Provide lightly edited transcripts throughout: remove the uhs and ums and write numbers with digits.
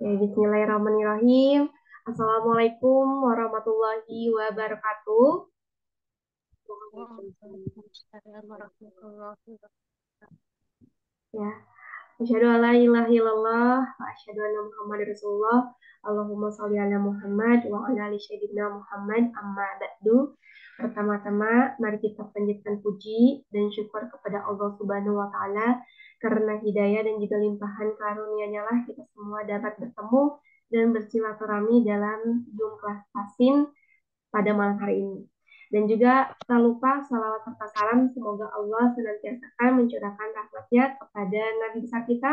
Ya, bismillahirrahmanirrahim. Assalamualaikum warahmatullahi wabarakatuh. Waalaikumsalam warahmatullahi wabarakatuh. Ya, asyhadu alla ilaha illallah wa asyhadu anna Muhammadar Rasulullah. Allahumma sholli ala Muhammad wa ala ali sayyidina Muhammad amma ba'du. Pertama-tama, mari kita panjatkan puji dan syukur kepada Allah Subhanahu wa taala karena hidayah dan juga limpahan karunia-Nya lah kita semua dapat bertemu dan bersilaturahmi dalam Zoom kelas Tasin pada malam hari ini. Dan juga tak lupa salawat serta salam semoga Allah senantiasa akan mencurahkan rahmatnya kepada Nabi besar kita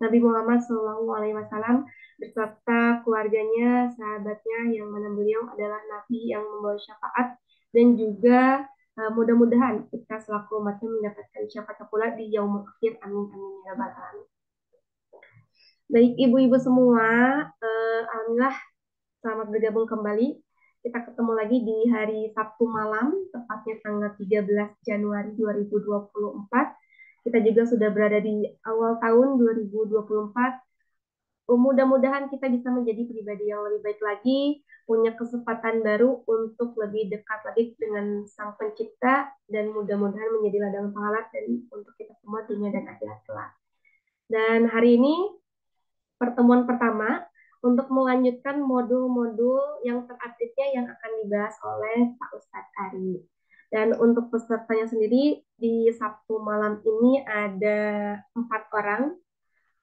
Nabi Muhammad SAW beserta keluarganya, sahabatnya yang mana beliau adalah Nabi yang membawa syafaat dan juga mudah-mudahan kita selaku umatnya mendapatkan syafaat pula di yaumul akhir. Amin amin ya rabbal alamin. Baik ibu-ibu semua, alhamdulillah selamat bergabung kembali. Kita ketemu lagi di hari Sabtu malam, tepatnya tanggal 13 Januari 2024. Kita juga sudah berada di awal tahun 2024. Mudah-mudahan kita bisa menjadi pribadi yang lebih baik lagi, punya kesempatan baru untuk lebih dekat lagi dengan Sang Pencipta, dan mudah-mudahan menjadi ladang pahala dan untuk kita semua dunia dan akhirat kelak. Dan hari ini pertemuan pertama untuk melanjutkan modul-modul yang terupdate-nya yang akan dibahas oleh Pak Ustadz Ari. Dan untuk pesertanya sendiri di Sabtu malam ini ada 4 orang.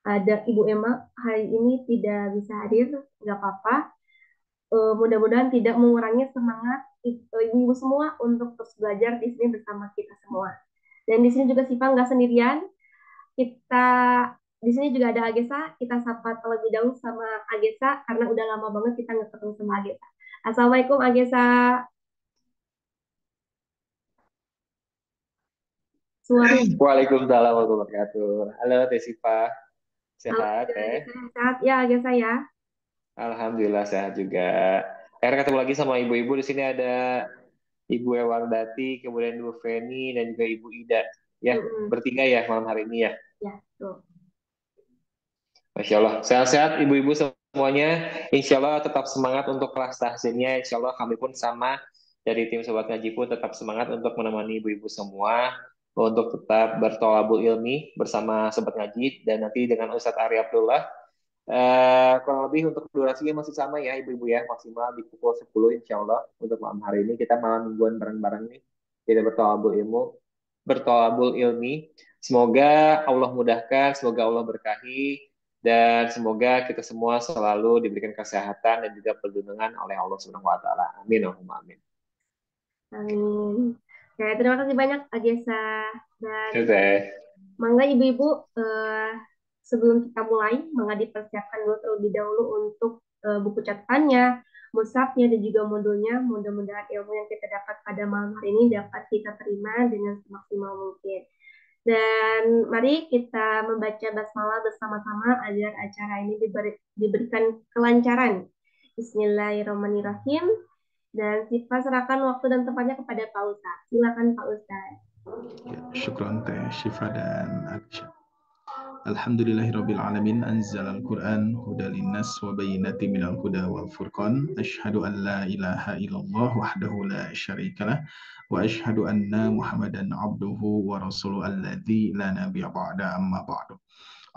Ada Ibu Emma hari ini tidak bisa hadir, nggak apa-apa. Mudah-mudahan tidak mengurangi semangat ibu-ibu semua untuk terus belajar di sini bersama kita semua. Dan di sini juga Siva nggak sendirian. Kita di sini juga ada Agesa. Kita sapa terlebih dahulu sama Agesa karena udah lama banget kita nggak ketemu sama Agesa. Assalamualaikum Agesa. Suara. Waalaikumsalam warahmatullahi wabarakatuh. Halo Teh Sipa, sehat Alhamdulillah Teh? Agesa sehat ya Agesa ya. Alhamdulillah sehat juga. Akhirnya ketemu lagi sama ibu-ibu. Di sini ada Ibu Ewardati, kemudian Ibu Feni, dan juga Ibu Ida. Ya, Mm-mm. bertiga ya malam hari ini ya. Ya, tuh. Masya Allah. Sehat-sehat ibu-ibu semuanya. Insya Allah tetap semangat untuk kelas tahsinnya. Insya Allah kami pun sama dari tim Sobat Ngaji pun tetap semangat untuk menemani ibu-ibu semua untuk tetap bertolabul ilmi bersama Sobat Ngaji dan nanti dengan Ustadz Ari Abdullah. Kurang lebih untuk durasinya masih sama ya ibu-ibu ya, maksimal di pukul 10 insya Allah untuk malam hari ini kita malam mingguan bareng-bareng nih kita bertolabul ilmi. Semoga Allah mudahkan, semoga Allah berkahi, dan semoga kita semua selalu diberikan kesehatan dan juga perlindungan oleh Allah Subhanahu wa taala. Amin. Allahumma amin. Amin. Oke, terima kasih banyak Agesa. Dan Oke, Teh. mangga ibu-ibu, sebelum kita mulai, mangga dipersiapkan dulu terlebih dahulu untuk buku catatannya, mushafnya, dan juga modulnya. Mudah-mudahan ilmu yang kita dapat pada malam hari ini dapat kita terima dengan semaksimal mungkin. Dan mari kita membaca basmalah bersama-sama agar acara ini diberikan kelancaran. Bismillahirrahmanirrahim. Dan Siva serahkan waktu dan tempatnya kepada Pak Ustadz. Silakan Pak Ustadz. Ya, syukran Teh Syifa dan Aksya. Alhamdulillahirabbil alamin anzalal Qur'an hudal linnas wa bayyinatin minal huda wal furqan asyhadu an la ilaha illallah wahdahu la syarikalah wa asyhadu anna Muhammadan abduhu wa rasuluhu alladzi la nabiyya ba'da amma ba'du.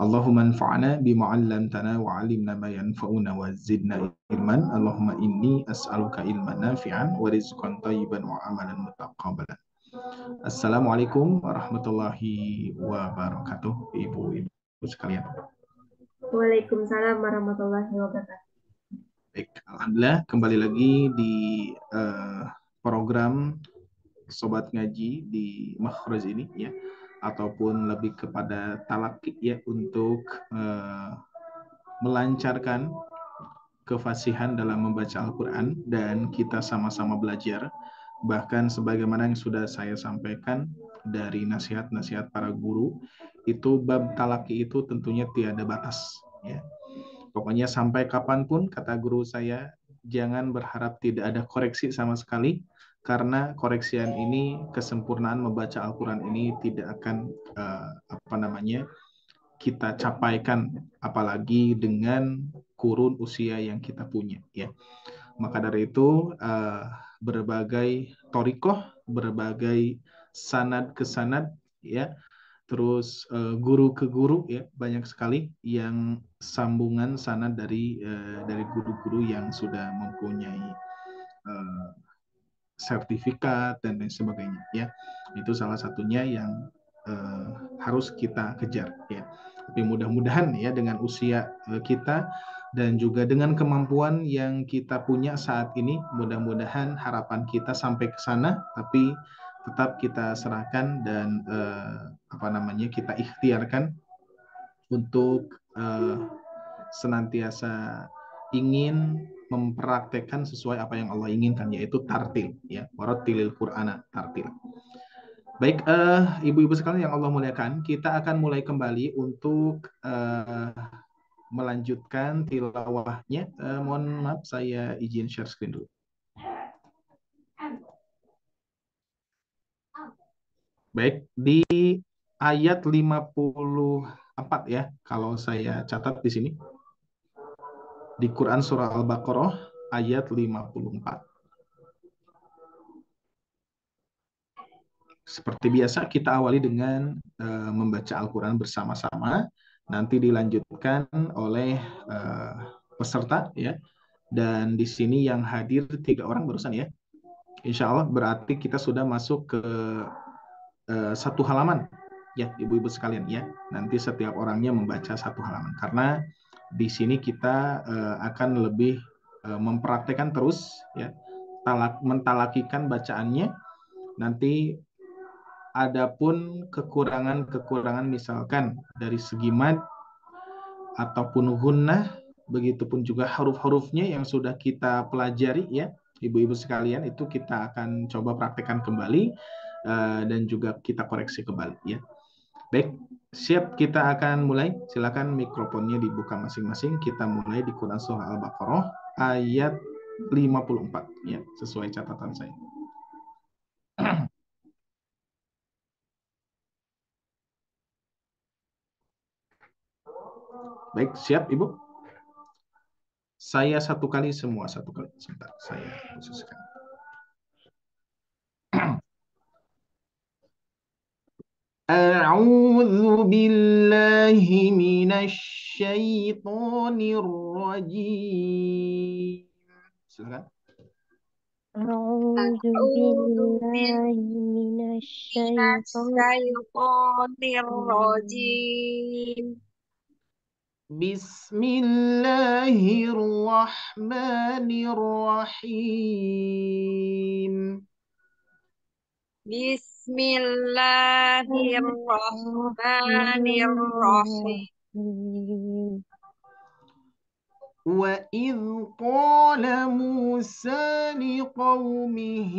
Allahumma anfa'na bima 'allamtana wa 'allimna ma yanfa'una wa zidna ilman. Allahumma inni as'aluka ilman nafi'an wa rizqan thayyiban wa amalan mutaqabbalan. Assalamualaikum warahmatullahi wabarakatuh, ibu-ibu sekalian. Waalaikumsalam warahmatullahi wabarakatuh. Baik, alhamdulillah kembali lagi di program Sobat Ngaji di Makhraj ini ya, ataupun lebih kepada talaki ya, untuk melancarkan kefasihan dalam membaca Al-Quran dan kita sama-sama belajar. Bahkan sebagaimana yang sudah saya sampaikan dari nasihat-nasihat para guru, itu bab talaki itu tentunya tiada batas ya. Pokoknya sampai kapanpun kata guru saya, jangan berharap tidak ada koreksi sama sekali, karena koreksian ini, kesempurnaan membaca Al-Quran ini tidak akan kita capaikan, apalagi dengan kurun usia yang kita punya, ya. Maka dari itu berbagai torikoh, berbagai sanad ke sanad, ya, terus guru ke guru, ya, banyak sekali yang sambungan sanad dari guru-guru yang sudah mempunyai eh, sertifikat dan lain sebagainya, ya. Itu salah satunya yang eh, harus kita kejar, ya. Tapi mudah-mudahan ya dengan usia kita dan juga dengan kemampuan yang kita punya saat ini, mudah-mudahan harapan kita sampai ke sana, tapi tetap kita serahkan dan kita ikhtiarkan untuk senantiasa ingin mempraktekkan sesuai apa yang Allah inginkan, yaitu tartil, ya, warattilil Qur'ana tartil. Baik, ibu-ibu sekalian yang Allah muliakan, kita akan mulai kembali untuk melanjutkan tilawahnya. Mohon maaf, saya izin share screen dulu. Baik, di ayat 54 ya, kalau saya catat di sini. Di Quran Surah Al-Baqarah ayat 54. Seperti biasa kita awali dengan membaca Al-Quran bersama-sama, nanti dilanjutkan oleh peserta, ya. Dan di sini yang hadir 3 orang barusan, ya. Insya Allah berarti kita sudah masuk ke 1 halaman, ya, ibu-ibu sekalian, ya. Nanti setiap orangnya membaca 1 halaman, karena di sini kita akan lebih mempraktekkan terus, ya, mentalakikan bacaannya. Nanti adapun kekurangan-kekurangan misalkan dari segi mad ataupun gunnah, begitupun juga huruf-hurufnya yang sudah kita pelajari, ya, ibu-ibu sekalian, itu kita akan coba praktekkan kembali dan juga kita koreksi kembali, ya. Baik, siap, kita akan mulai. Silakan mikrofonnya dibuka masing-masing. Kita mulai di Quran Surah Al-Baqarah ayat 54, ya, sesuai catatan saya. Baik, siap Ibu? Saya 1 kali, semua 1 kali. Sebentar, saya khususkan. أعوذ بالله من الشيطان الرجيم. Silakan. أعوذ أعوذ بالله من من الشيطان الشيطان الرجيم. الرجيم. بسم الله الرحمن الرحيم. بسم الله الرحمن الرحيم. الرحيم. وإذ قال موسى لقومه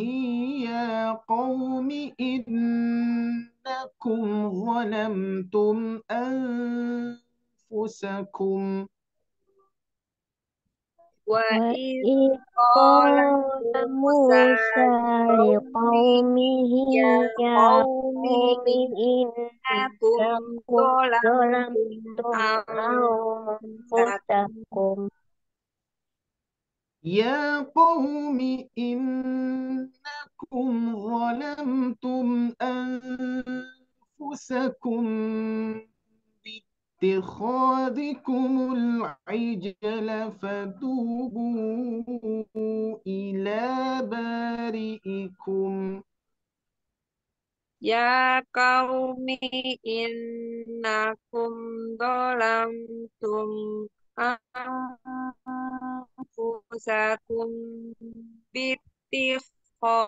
يا قوم إنكم ظلمتم أنفسكم وإذ وإذ قال قال موسى موسى لقومه لقومه يا يا قوم قوم إنكم إنكم ظلمتم ظلمتم أنفسكم أنفسكم يا قوم إنكم ظلمتم أنفسكم باتخاذكم العجل فتوبوا إلى بارئكم يا قوم إنكم ظلمتم أنفسكم باتخاذكم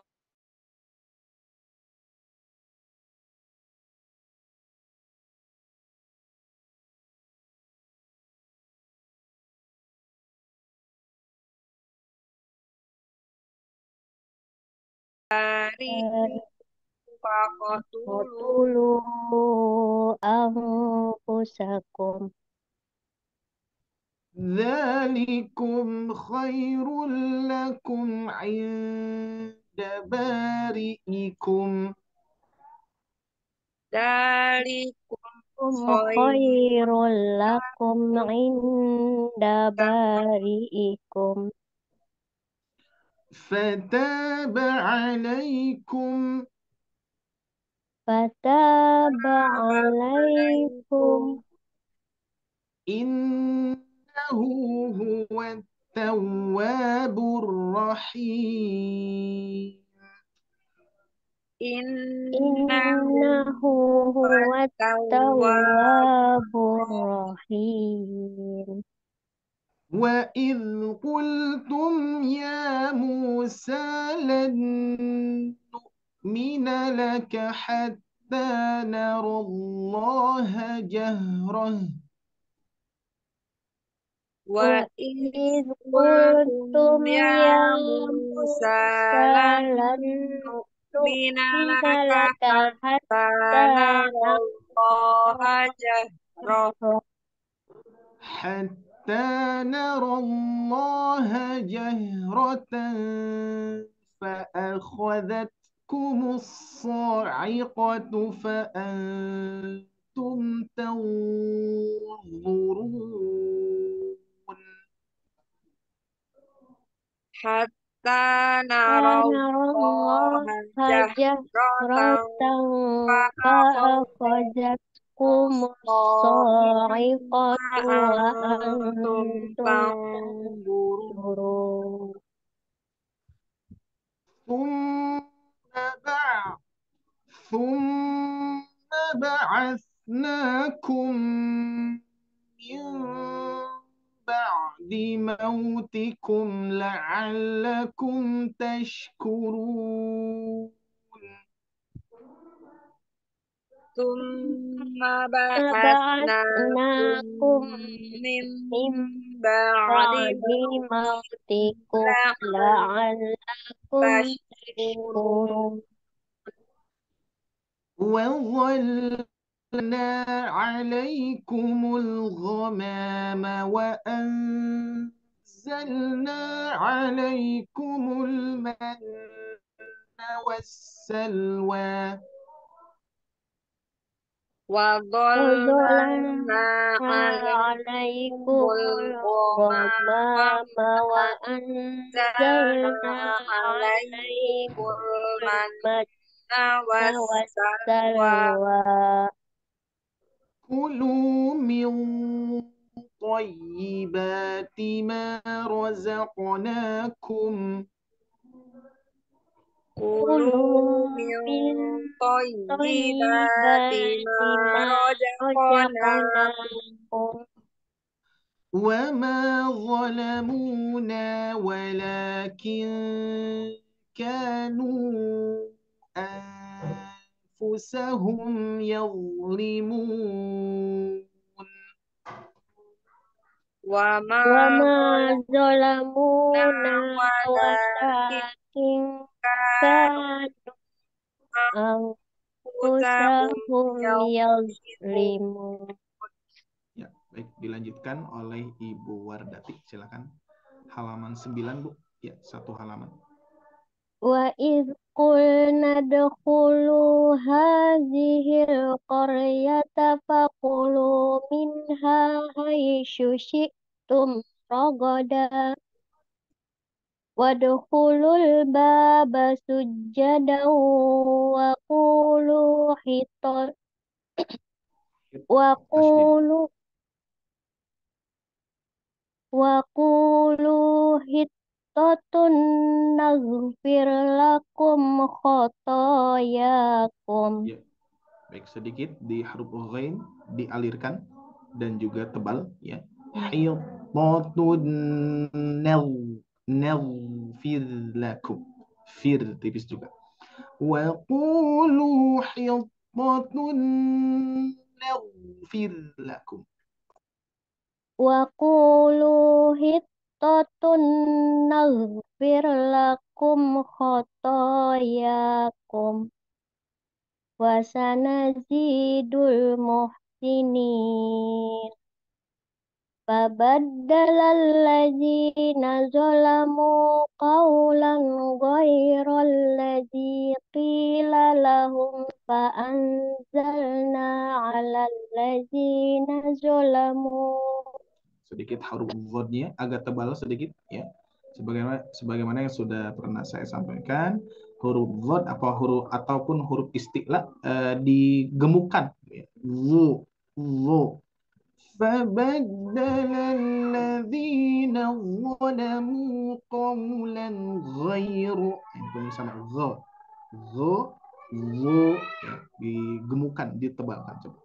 فاقتلوا اقتلوا أنفسكم ذلكم خير لكم عند بارئكم ذلكم خير لكم عند بارئكم فتاب عليكم فتاب عليكم إنه هو التواب الرحيم إنه هو التواب الرحيم وإذ قلتم يا موسى لن نؤمن لك حتى نرى الله جهرة وإذ قلتم يا موسى لن نؤمن لك حتى نرى حتى نرى الله جهرة فأخذتكم الصاعقة فأنتم تنظرون حتى نرى الله جهرة فأخذتكم الصاعقة وأنتم تنظرون ثم بعد ثم بعثناكم من بعد موتكم لعلكم تشكرون ثم بعثناكم من بعد موتكم لعلكم تشكرون وظلنا عليكم الغمام وأنزلنا عليكم المن والسلوى وظللنا عليكم الغمام وأنزلنا عليكم المن والسلوى كلوا من طيبات ما رزقناكم كلوا من طيبات ما رزقناكم وما ظلمونا ولكن كانوا أنفسهم يظلمون وما ظلمونا ولكن كانوا أنفسهم يظلمون. Ya, baik, dilanjutkan oleh Ibu Wardati. Silakan. Halaman 9, Bu. Ya, satu halaman. وإذ قلنا ادخلوا هذه القرية فكلوا منها حيث شئتم رغدا وادخلوا الباب سجدا وقولوا حطة وقولوا وقولوا حطة نغفر لكم خطاياكم. Ya, baik, sedikit di huruf ghain dialirkan dan juga tebal, ya. Hitatun naghfir lakum. Fir tipis juga. Wa qulu hitatun naghfir lakum. وقولوا حطة نغفر لكم خطاياكم وسنزيد المحسنين فبدل الذين ظلموا قولا غير الذي قيل لهم فأنزلنا على الذين ظلموا. Sedikit huruf dhodnya agak tebal sedikit ya. Sebagaimana yang sudah pernah saya sampaikan, huruf dhod apa huruf ataupun huruf isti'la digemukkan ya. Zu, zu. فبدل الذين ظلموا قولا غير itu sama zo ya, digemukan ditebalkan coba.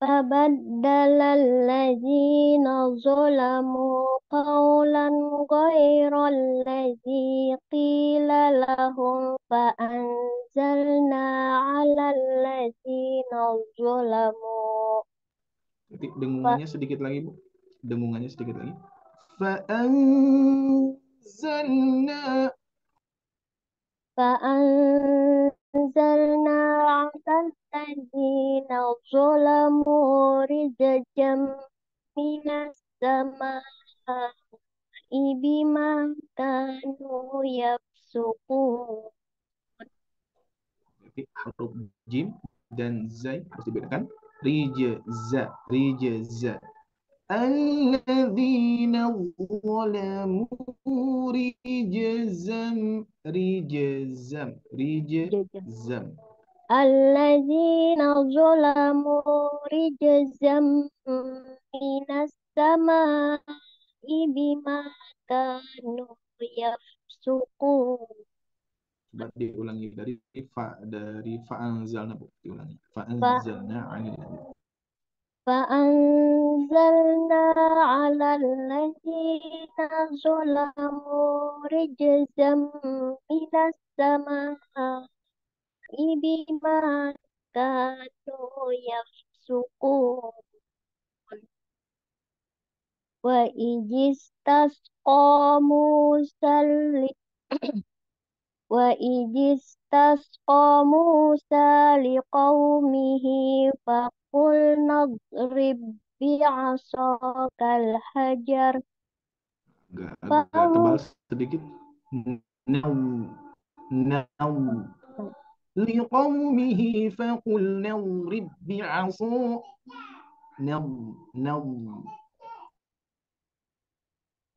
فبدل الذين ظلموا قولا غير الذي قيل لهم فأنزلنا على الذين ظلموا. Dengungannya sedikit lagi Bu. Dengungannya sedikit lagi. فأنزلنا على الذين ظلموا رجزا من السماء بما كانوا يفسقون. Jadi huruf jim dan zai harus dibedakan. Rijza. الذين ظلموا رجزا الذين ظلموا رجزا من السماء بما كانوا يفسقون. Coba diulangi dari fa'anzalna Bu, diulangi. Fa'anzalna 'alal فأنزلنا على الذين ظلموا رجزا من السماء بما كانوا يفسقون. وإذ استسقى موسى لقومه فقلنا اضرب بعصاك الحجر agak tebal sedikit. Now لقومه فقلنا اضرب بعصاك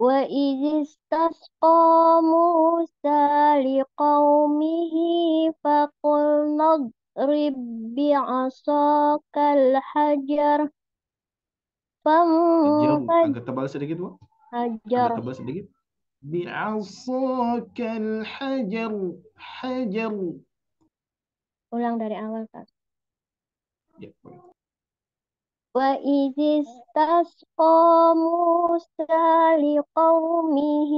وإذ استسقى موسى لقومه فقلنا اضرب بعصاك الحجر agak tebal sedikit Bu. حجر Agak tebal sedikit. بعصاك الحجر حجر. Ulang dari awal, Kak. Ya, boleh. وإذ استسقى موسى لقومه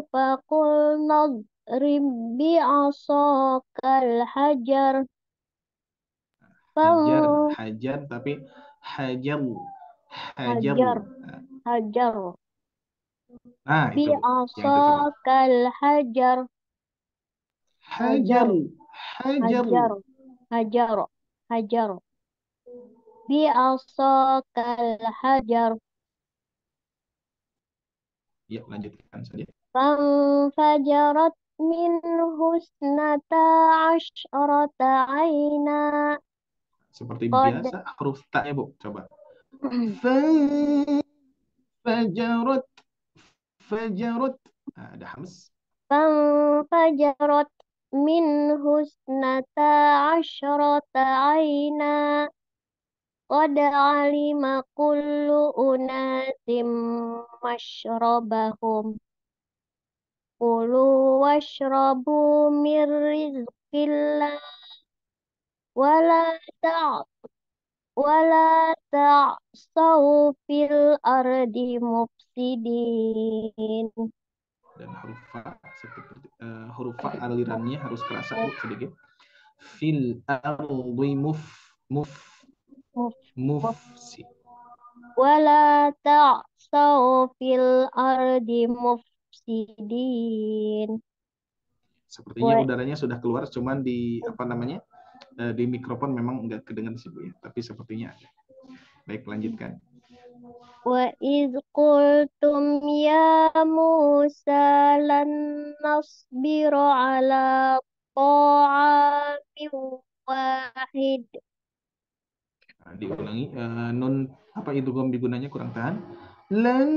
فقلنا اضرب بعصاك الحجر hajar tapi hajar. حجر Nah, itu بعصاك الحجر hajar حجر بعصاك الحجر. Ya, lanjutkan saja. فانفجرت منه اثنتا عشرة عينا. Seperti biasa huruf ta-nya Bu, coba. Fajarat. Ada hams. فانفجرت منه اثنتا عشرة عينا قد علم كل أناس مشربهم كلوا واشربوا من رزق الله ولا تعصوا في الأرض مفسدين. Dan huruf fa alirannya harus kerasa Bu, sedikit. Fil ardi mufsi. ولا تعصوا في الأرض مفسدين. Sepertinya udaranya sudah keluar, cuman di di mikrofon memang enggak kedengar sih Bu ya, tapi sepertinya ada. Baik, lanjutkan. وَإِذْ قُلْتُمْ يَا مُوسَى لَن نَّصْبِرَ عَلَى طعام واحد Nah, diulangi. Nun apa idgham digunanya kurang tahan. Lan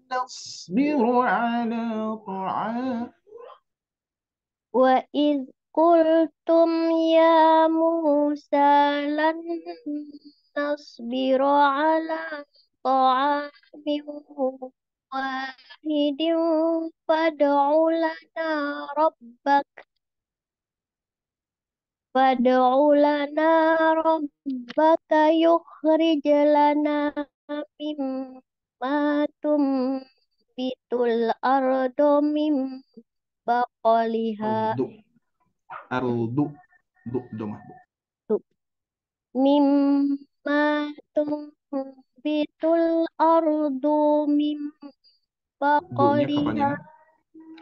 nasbiru ala ta'am. وإذ قلتم يا موسى لن نصبر على طعام واحد فادع لنا ربك فادع لنا ربك يخرج لنا مما تنبت الأرض من بقلها Ardu. Ardu. Du domah. مما تنبت الأرض من Du-nya بقلها kepanjangan.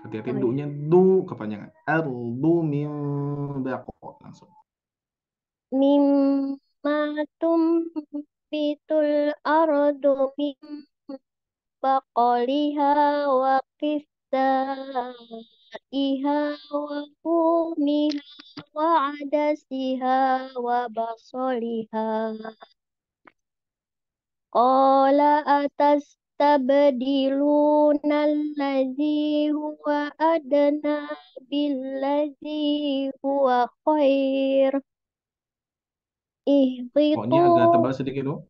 Hati-hati du-nya du kepanjangan. Ardu min baqo langsung. مما تنبت الأرض من بقلها وقثائها وفومها وعدسها وبصلها قال أتستبدلون الذي هو أدنى بالذي هو خير Oh-nya agak اهبطوا tebal sedikit, Bu.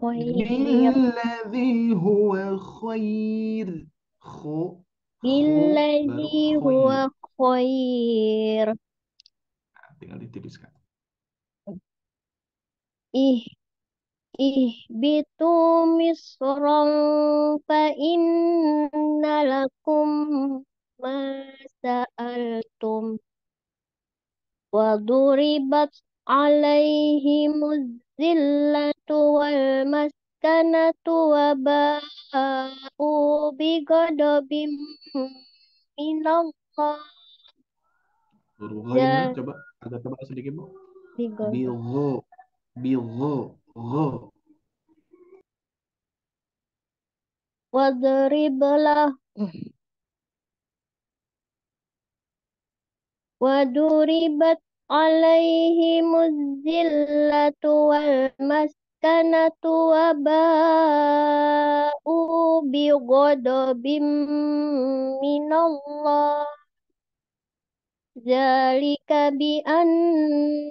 خير Billadzi huwa khair. Kho, baru بالذي khoir. هو خير Nah, tinggal ditiriskan. إه اهبطوا مصرا فإن لكم ما سألتم وضربت عليهم الذلة والمسكنة وباءوا بغضب من الله Huruf ghainnya dan coba agak tebal sedikit, Bu. بغضب Bilgho, bilgho, gho. واضرب له وضربت عليهم الذلة والمسكنة وباءوا بغضب من الله ذلك بأنهم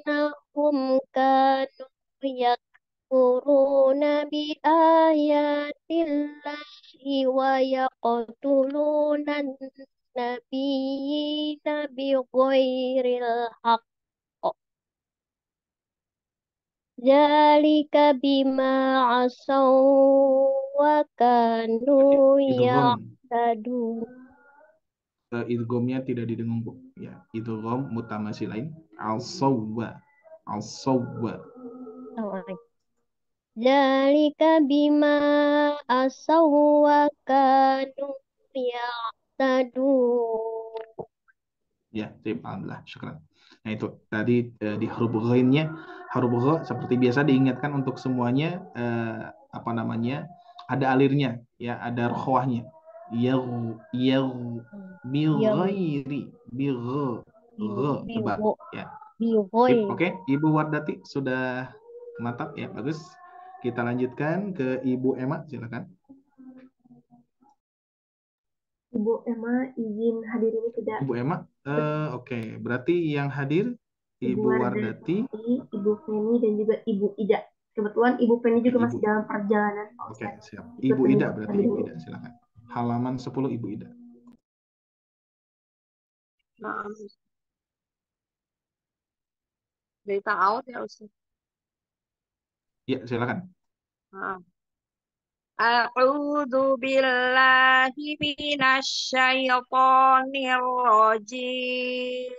كانوا يكفرون بآيات الله ويقتلون النبيين بغير الحق ذلك بما عصوا وكانوا Idgham. يعتدون Idghamnya tidak didengung, Bu. Ya, idgham mutamasilain. Al-sawwa. Al-sawwa. ذلك بما عصوا وكانوا يعتدون Ya, sip, alhamdulillah, syukran. Nah itu tadi di huruf ghainnya, huruf gha seperti biasa diingatkan untuk semuanya apa namanya ada alirnya, ya ada rokhwahnya. Yaw, yaw, bil yang ghairi, bil gha tebal, ya. Sip, bigoy. oke. Ibu Wardati sudah mantap, ya bagus. Kita lanjutkan ke Ibu Emma, silakan. Ibu Emma izin hadir ini tidak. Ibu Emma, oke. Berarti yang hadir Ibu Ibu Wardati, Wardati. Ibu Feni, dan juga Ibu Ida. Kebetulan Ibu Feni juga Oke, masih Ibu. dalam perjalanan, Pak Oke, Ustadz. siap. Ikut Ibu Ida menyimak berarti terlebih Ibu dahulu. Ida, silakan. Halaman 10 Ibu Ida. Nah, dari ta'awud ya Ustaz. Ya, silakan. Nah. A'udzu billahi minasyaitonir rajim.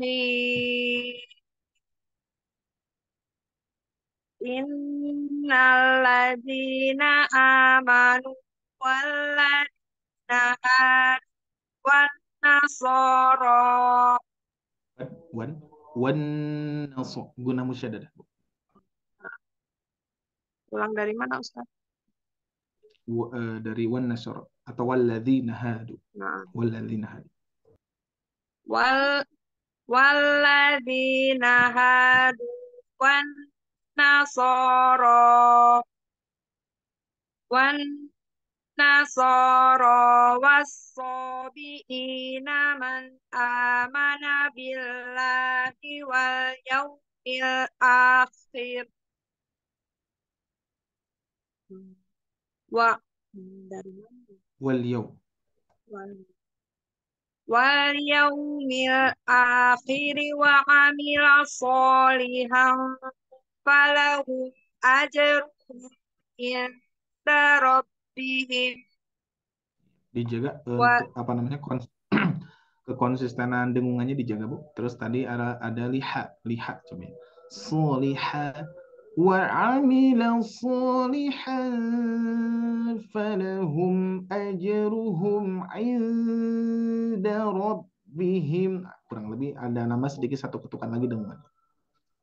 Bismillahirrahmanirrahim. Innal ladzina amanu walladzina hadu wan nasara. Wan naso guna musyaddadah. Ulang dari mana Ustaz? dari wan nasara atau walladzina hadu. Nah, Walladzina hadu. wal walladzina hadu wan nasara wan nasara was-sabiina man amana billahi wal yaumil akhir wa dari mana? Wal yaum. Wal wal yaumil akhir wa amila sholihan falahum ajruhum inda rabbihim Dijaga wa untuk apa namanya kekonsistenan dengungannya dijaga, Bu. Terus tadi ada liha coba. Soliha wa amila solihan falahum ajruhum inda rabbihim. Kurang lebih ada nama sedikit satu ketukan lagi dengungannya.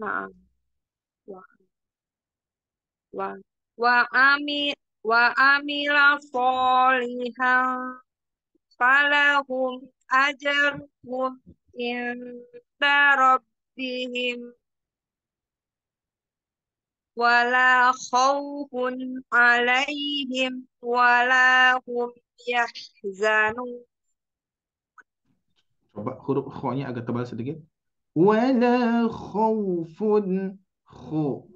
nah, wa wa wa ami wa amila sholihan falahum ajruhum inda rabbihim wala khawfun alaihim wala hum yahzanun. Coba huruf kho-nya agak tebal sedikit. Wala khawfun kho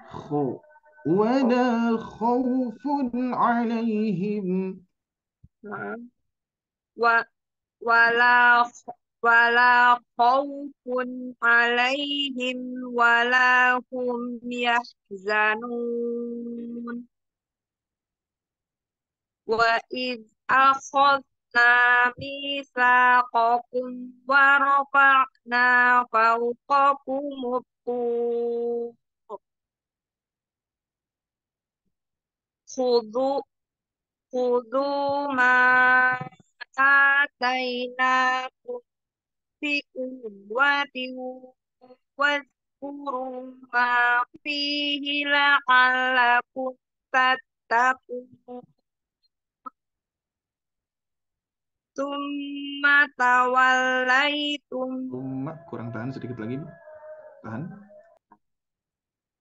kho wala khawfun alaihim. Nah, wa wala wala khawfun alaihim wala hum yahzanun. Wa id akhadna mitsaqakum wa rafa'na fawqakum tur khudhu khudhu ma atainakum bi quwwatin wadhkuru ma fihi la'allakum tattaqun. Tsumma tawallaitum Kurang tahan sedikit lagi, Bu. Tahan.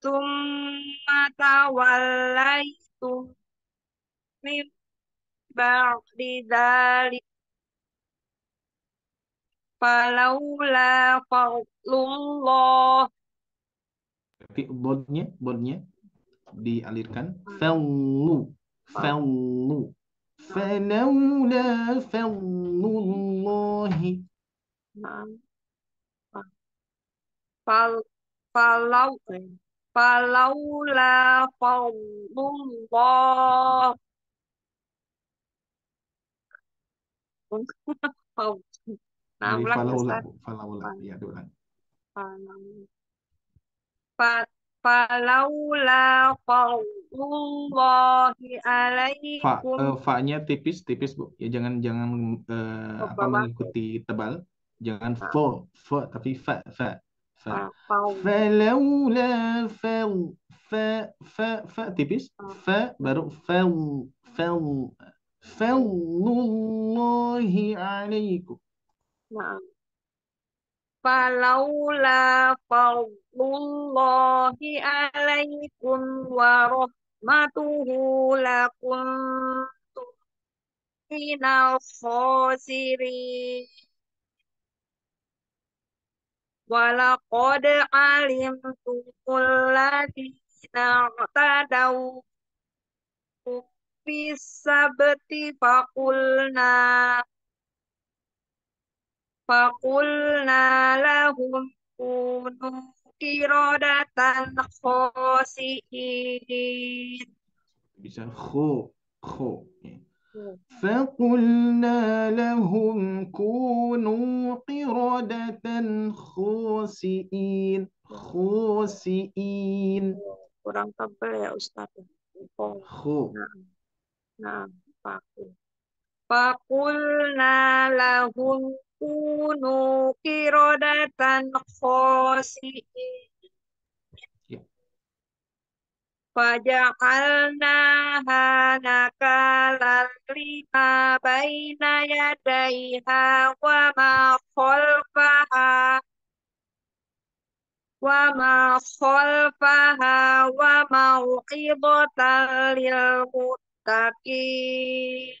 tsumma tawallaitum min ba'di dzalik falaula fadlullah. Tapi bodnya dialirkan. Fallu falaula fadlullahi. Nah, fal falau falaula fadlullah. Nah, Dari ulang ya falaula, Ustaz. Bu. Falaula. Ya, diulang. Falau- Falaula fadlullahi alaikum Fa-nya tipis, Bu. Ya jangan bawah mengikuti tebal. Jangan nah, tapi fa. fau Falaula fa tipis. Fa baru fallullahi alaikum. nah falaula fadlullahi alaikum wa rahmatuhu lakuntum minal khasirin. Walaqad alimtumul ladzina i'tadaw fis sabti faqulna lahum kunu qiradatan khasi'in. Bisa kho. Ya. فقلنا لهم كونوا قردة خاسئين. Kurang tebal ya Ustaz. Oh, خو nah, Fakulna lahum kunu qiradatan khasi'in. ya. faja'alnaha nakalan lima baina yadaiha wa ma khalfaha wa mau'izatan lil muttaqin.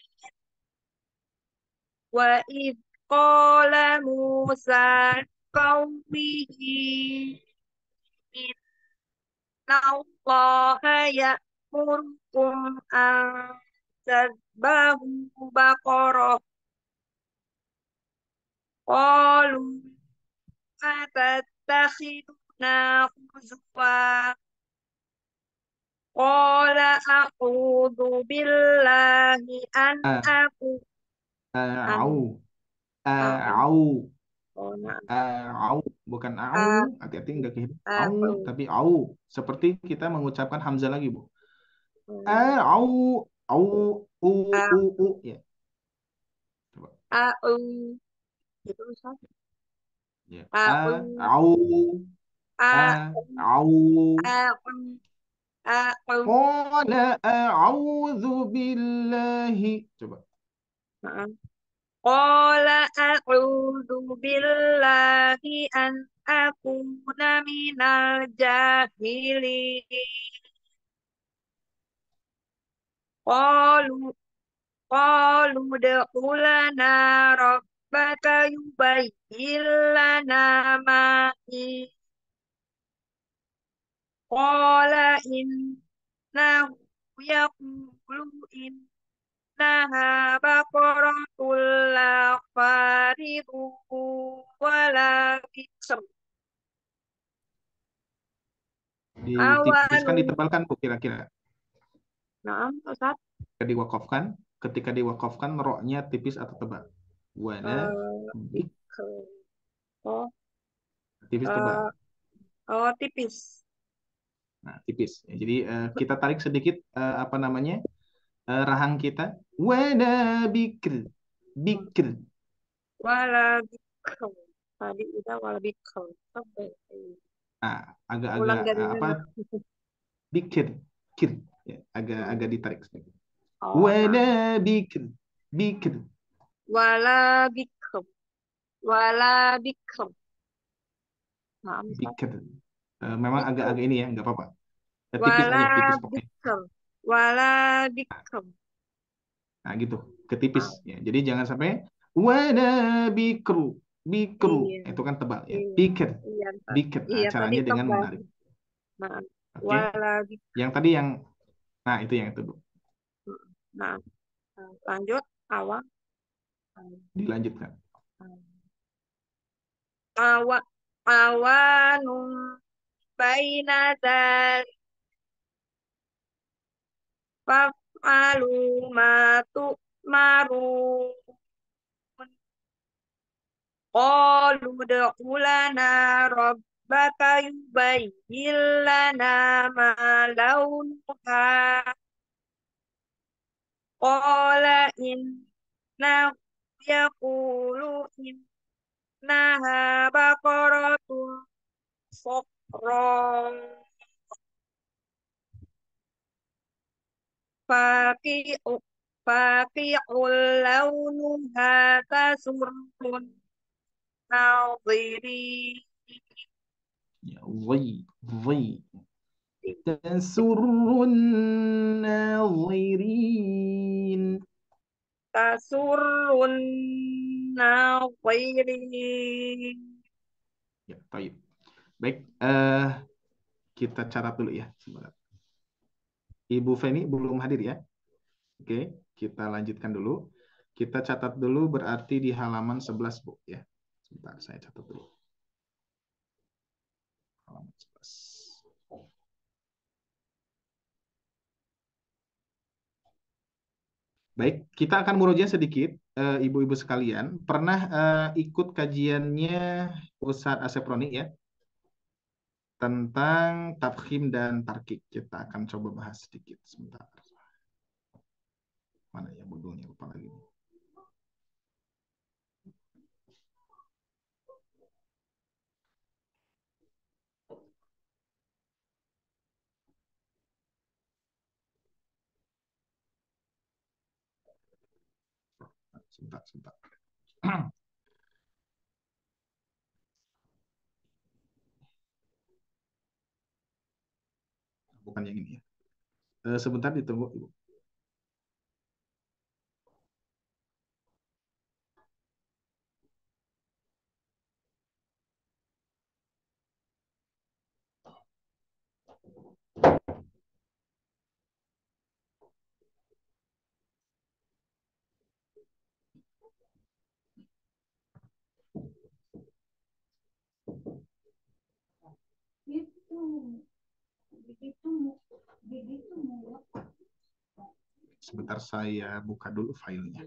Wa id qala Musa qaumihi inna Allaha ya'murukum an tadbahu baqarah. Qalu atattakhiduna huzwa. Qala a'udzu billahi an A, aku an au, a'u au, oh nah au, bukan au. a Hati-hati nggak kehidupan. Au, a'u tapi au. Seperti kita mengucapkan hamzah lagi, Bu. hmm, Au, au, a ya. Coba. a'u itu Ustaz. Ya. A'u Au, a'u au. a'u a'u Qala a'udzu billahi. Coba. Heeh. Qala a'udzu billahi an akuna minal jahilin. Qalu qalu ud'u lana rabbaka yubayyin lana ma hi. Qala innahu yaqulu innaha baqaratun la faridun wala bikr Ditipiskan, awanu. ditebalkan, Bu, kira-kira. Naam, Ustaz. Diwakafkan, ketika diwakafkan roknya tipis atau tebal? Wala bik, Bikr. Oh, tipis tebal. eh, oh tipis. Nah, tipis. Ya, jadi kita tarik sedikit apa namanya? Rahang kita. Wala bikr. Bikr. Wala bikr. Tadi udah wala bikr. Sampai. Nah, agak-agak Ulang dari apa? mana? Bikir. Kir. Ya, agak Hmm. ditarik sedikit. Oh, Wala nah. bikr. Bikr. Wala bikr. Wala bikr. Naam, Ustaz. Bikr. Memang Bikr. agak-agak ini ya, nggak apa-apa. Tipis Wala aja, tipis pokoknya. bikr. Wala bikr. Nah, gitu. Ketipis Ah, ya. Jadi jangan sampai wala bikru. Bikru. iya. Itu kan tebal ya. Iya. Bikir. Iya, Ustaz. Bikir. Nah, Iya, tadi caranya dengan tebal. menarik. Nah, Oke. wala bikr. Yang tadi yang nah itu yang itu, Bu. Nah, lanjut. Awal. Dilanjutkan. Awa, awanun baina dzalik fa'alu ma tu'marun. Qalu ud'u lana rabbaka yubayyin lana ma launuha. Qala innahu yaqulu innaha baqaratun safra faqi'u faqi'ul launuha tasurrun nadhirin. Ya, wi. Tasurrun nadhirin. Tasurrun nadhirin. Ya, baik. Baik, kita catat dulu ya. Sebentar. Ibu Feni belum hadir ya. Oke, kita lanjutkan dulu. Kita catat dulu berarti di halaman 11, Bu ya. Sebentar, saya catat dulu. Halaman 11. Baik, kita akan murojaah sedikit, ibu-ibu sekalian. Pernah ikut kajiannya Ustadz Asep Roni ya, tentang tafkhim dan tarkik. Kita akan coba bahas sedikit sebentar. Mana ya budulnya, lupa lagi. Sebentar. Bukan yang ini ya. Sebentar ditunggu, Ibu. Sebentar saya buka dulu filenya.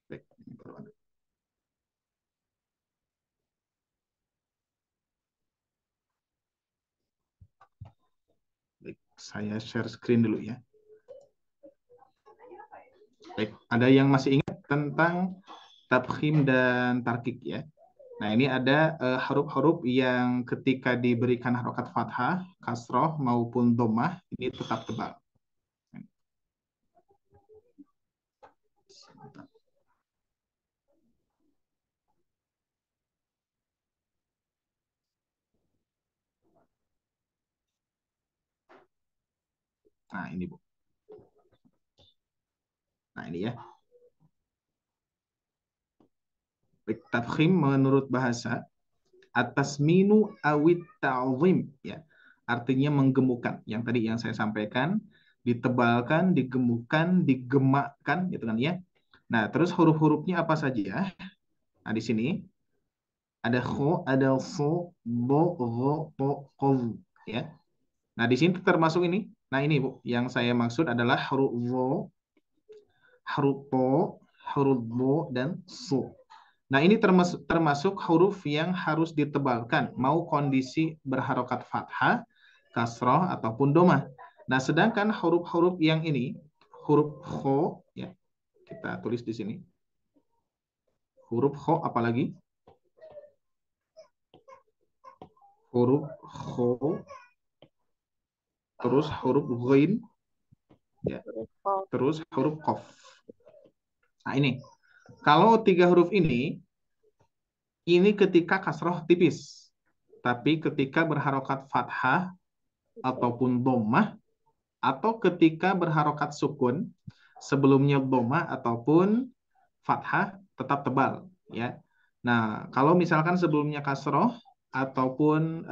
Baik, ini baru ada. Baik, saya share screen dulu ya. Baik, ada yang masih ingat tentang tafkhim dan tarkik ya? Nah, ini ada huruf-huruf yang ketika diberikan harokat fathah, kasroh maupun dhammah ini tetap tebal. Nah, ini Bu. Nah, ini ya. Baik, tafkhim menurut bahasa atas minu awit ta'zim ya. Artinya menggemukkan. Yang tadi yang saya sampaikan, ditebalkan, digemukkan, digemakkan gitu kan ya. Nah, terus huruf-hurufnya apa saja? Nah, di sini ada kho, ada so, bo, ro, po, qov ya. Nah, di sini termasuk ini. Nah, ini Bu, yang saya maksud adalah huruf ro, huruf po, huruf bo, dan so. Nah, ini termasuk huruf yang harus ditebalkan, mau kondisi berharokat fathah, kasroh, ataupun domah. Nah, sedangkan huruf-huruf yang ini, huruf kho, ya, kita tulis di sini. Huruf kho apalagi? Huruf kho, terus huruf ghain, ya, terus huruf qaf. Nah, ini. Kalau 3 huruf ini ketika kasroh tipis. Tapi ketika berharokat fathah ataupun dhammah, atau ketika berharokat sukun, sebelumnya dhammah ataupun fathah tetap tebal. Ya. Nah, kalau misalkan sebelumnya kasroh ataupun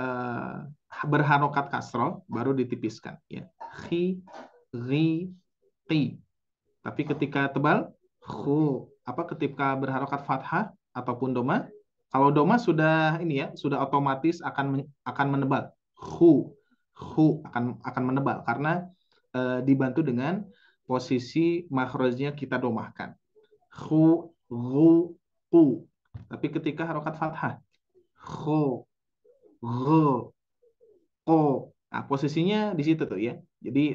berharokat kasroh, baru ditipiskan. Ya. Khi, ri, qi. Tapi ketika tebal, khu. Ketika berharokat fathah ataupun doma, kalau doma sudah ini ya, sudah otomatis akan menebal. Khu akan menebal karena dibantu dengan posisi makhrajnya kita domahkan. Khu, ru, ku. Tapi ketika harokat fathah, khu, ru, ko. Nah, posisinya di situ tuh ya. Jadi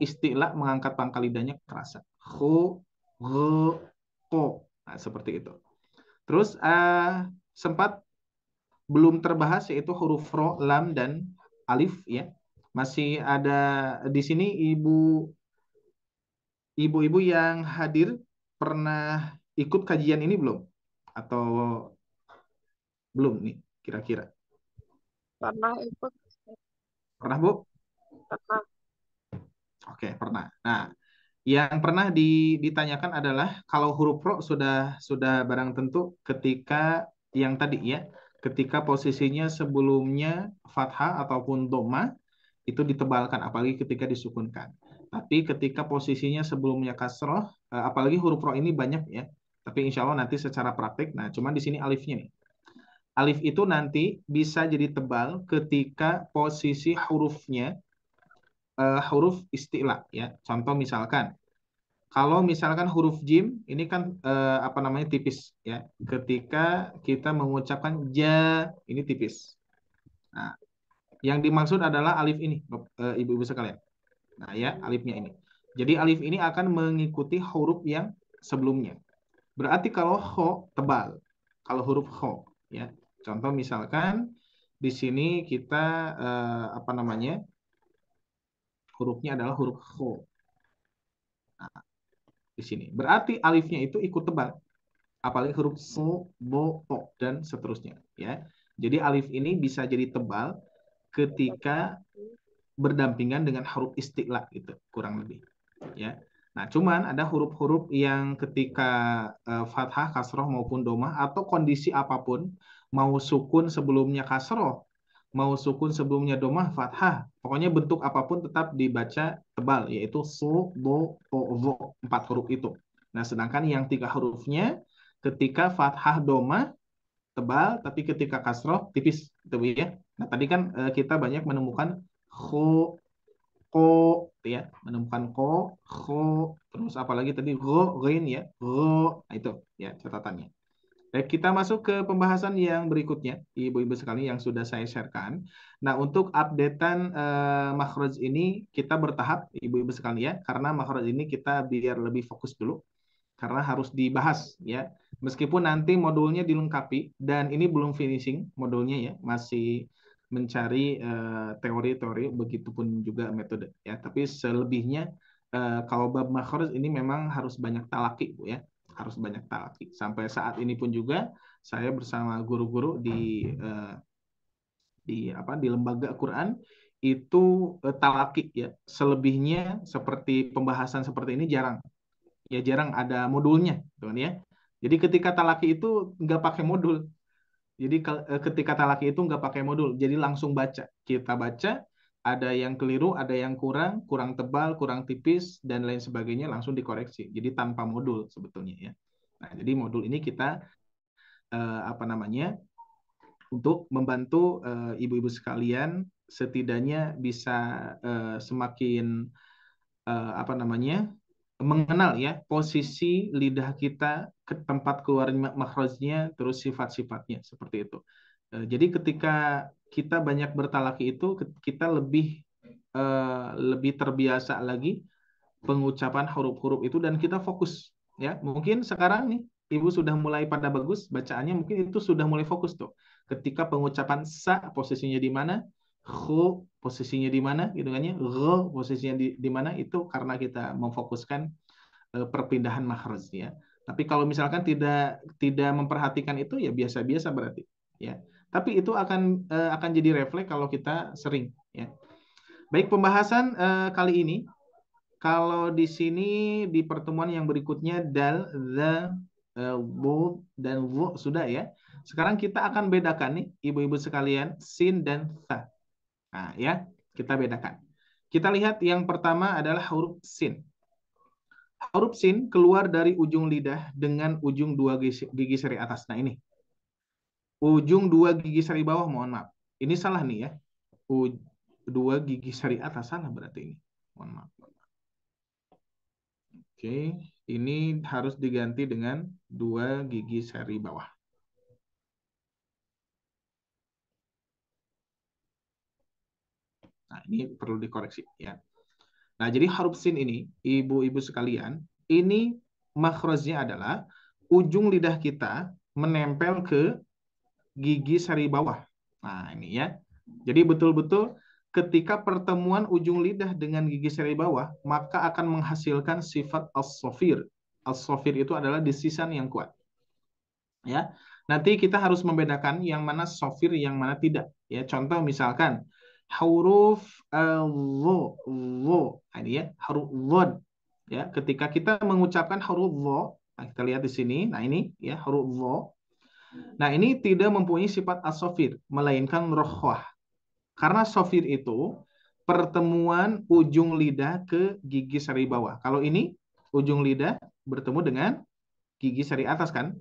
istilah mengangkat pangkal lidahnya kerasa. Khu, ru, ko. Nah, seperti itu. Terus sempat belum terbahas yaitu huruf ro, lam, dan alif ya. Masih ada di sini ibu-ibu yang hadir pernah ikut kajian ini belum? Atau belum nih kira-kira? Pernah ikut, Pernah Bu? pernah. Oke, pernah. Nah, yang pernah ditanyakan adalah kalau huruf ro sudah barang tentu ketika yang tadi ya, ketika posisinya sebelumnya fathah ataupun dhamma itu ditebalkan, apalagi ketika disukunkan. Tapi ketika posisinya sebelumnya kasroh, apalagi huruf ro ini banyak ya. Tapi insya Allah nanti secara praktik, nah cuman di sini alifnya nih. Alif itu nanti bisa jadi tebal ketika posisi hurufnya huruf isti'la ya. Contoh misalkan, kalau misalkan huruf jim ini kan apa namanya tipis ya. Ketika kita mengucapkan ja ini tipis. Nah, yang dimaksud adalah alif ini, ibu-ibu sekalian. Nah ya, alifnya ini. Jadi alif ini akan mengikuti huruf yang sebelumnya. Berarti kalau ho tebal, kalau huruf ho ya. Contoh misalkan di sini kita apa namanya? Hurufnya adalah huruf ho. Nah, di sini. Berarti alifnya itu ikut tebal. Apalagi huruf so, bo, to dan seterusnya ya. Jadi alif ini bisa jadi tebal ketika berdampingan dengan huruf isti'la gitu, kurang lebih ya. Nah, cuman ada huruf-huruf yang ketika fathah, kasroh maupun domah atau kondisi apapun, mau sukun sebelumnya kasroh, mau sukun sebelumnya domah, fathah, pokoknya bentuk apapun tetap dibaca tebal, yaitu so, do, to, zo, 4 huruf itu. Nah, sedangkan yang 3 hurufnya ketika fathah, domah tebal, tapi ketika kasroh tipis, gitu ya. Nah, tadi kan kita banyak menemukan ko, ya, menemukan ko, terus apalagi tadi rin ya, nah itu ya catatannya. Baik, kita masuk ke pembahasan yang berikutnya, ibu-ibu sekalian yang sudah saya sharekan. Nah, untuk updatean makhraj ini kita bertahap, ibu-ibu sekalian ya, karena makhraj ini kita biar lebih fokus dulu karena harus dibahas ya. Meskipun nanti modulnya dilengkapi dan ini belum finishing modulnya ya, masih mencari teori-teori begitupun juga metode ya. Tapi selebihnya kalau bab makhraj ini memang harus banyak talaki Bu ya, harus banyak talaki. Sampai saat ini pun juga saya bersama guru-guru di lembaga Quran itu talaki ya. Selebihnya seperti pembahasan seperti ini jarang ya, jarang ada modulnya, teman ya. Jadi ketika talaki itu nggak pakai modul. Jadi ketika talaki itu nggak pakai modul, jadi langsung baca. Kita baca, ada yang keliru, ada yang kurang, kurang tebal, kurang tipis, dan lain sebagainya langsung dikoreksi. Jadi tanpa modul sebetulnya ya. Nah, jadi modul ini kita apa namanya untuk membantu ibu-ibu sekalian setidaknya bisa semakin apa namanya mengenal ya posisi lidah kita ke tempat keluar makhrajnya terus sifat-sifatnya seperti itu. Jadi ketika kita banyak bertalaki itu kita lebih terbiasa lagi pengucapan huruf-huruf itu dan kita fokus ya. Mungkin sekarang nih Ibu sudah mulai pada bagus bacaannya, mungkin itu sudah mulai fokus tuh. Ketika pengucapan sa posisinya di mana, khu posisinya di mana gitu kan ya, gho posisinya di mana, itu karena kita memfokuskan perpindahan makhraj ya. Tapi kalau misalkan tidak memperhatikan itu ya biasa-biasa berarti ya. Tapi itu akan jadi refleks kalau kita sering ya. Baik, pembahasan kali ini kalau di sini di pertemuan yang berikutnya dal, the, bu dan wu sudah ya. Sekarang kita akan bedakan nih ibu-ibu sekalian sin dan tha. Nah ya, kita bedakan. Kita lihat yang pertama adalah huruf sin. Huruf sin keluar dari ujung lidah dengan ujung dua gigi seri atas. Nah ini. Ujung dua gigi seri bawah, mohon maaf. Ini salah nih ya. Dua gigi seri atas salah berarti ini. Mohon maaf. Oke, ini harus diganti dengan dua gigi seri bawah. Nah, ini perlu dikoreksi ya. Nah, jadi huruf sin ini, ibu-ibu sekalian, ini makhrajnya adalah ujung lidah kita menempel ke gigi seri bawah. Nah, ini ya. Jadi betul-betul ketika pertemuan ujung lidah dengan gigi seri bawah, maka akan menghasilkan sifat as-sofir. As-sofir itu adalah desisan yang kuat. Ya, nanti kita harus membedakan yang mana sofir, yang mana tidak. Ya, contoh misalkan huruf wo, ini ya, huruf wod. Ya, ketika kita mengucapkan huruf wo, nah kita lihat di sini. Nah ini ya huruf wo. Nah, ini tidak mempunyai sifat as-sofir, melainkan rohwah. Karena sofir itu pertemuan ujung lidah ke gigi seri bawah. Kalau ini ujung lidah bertemu dengan gigi seri atas kan?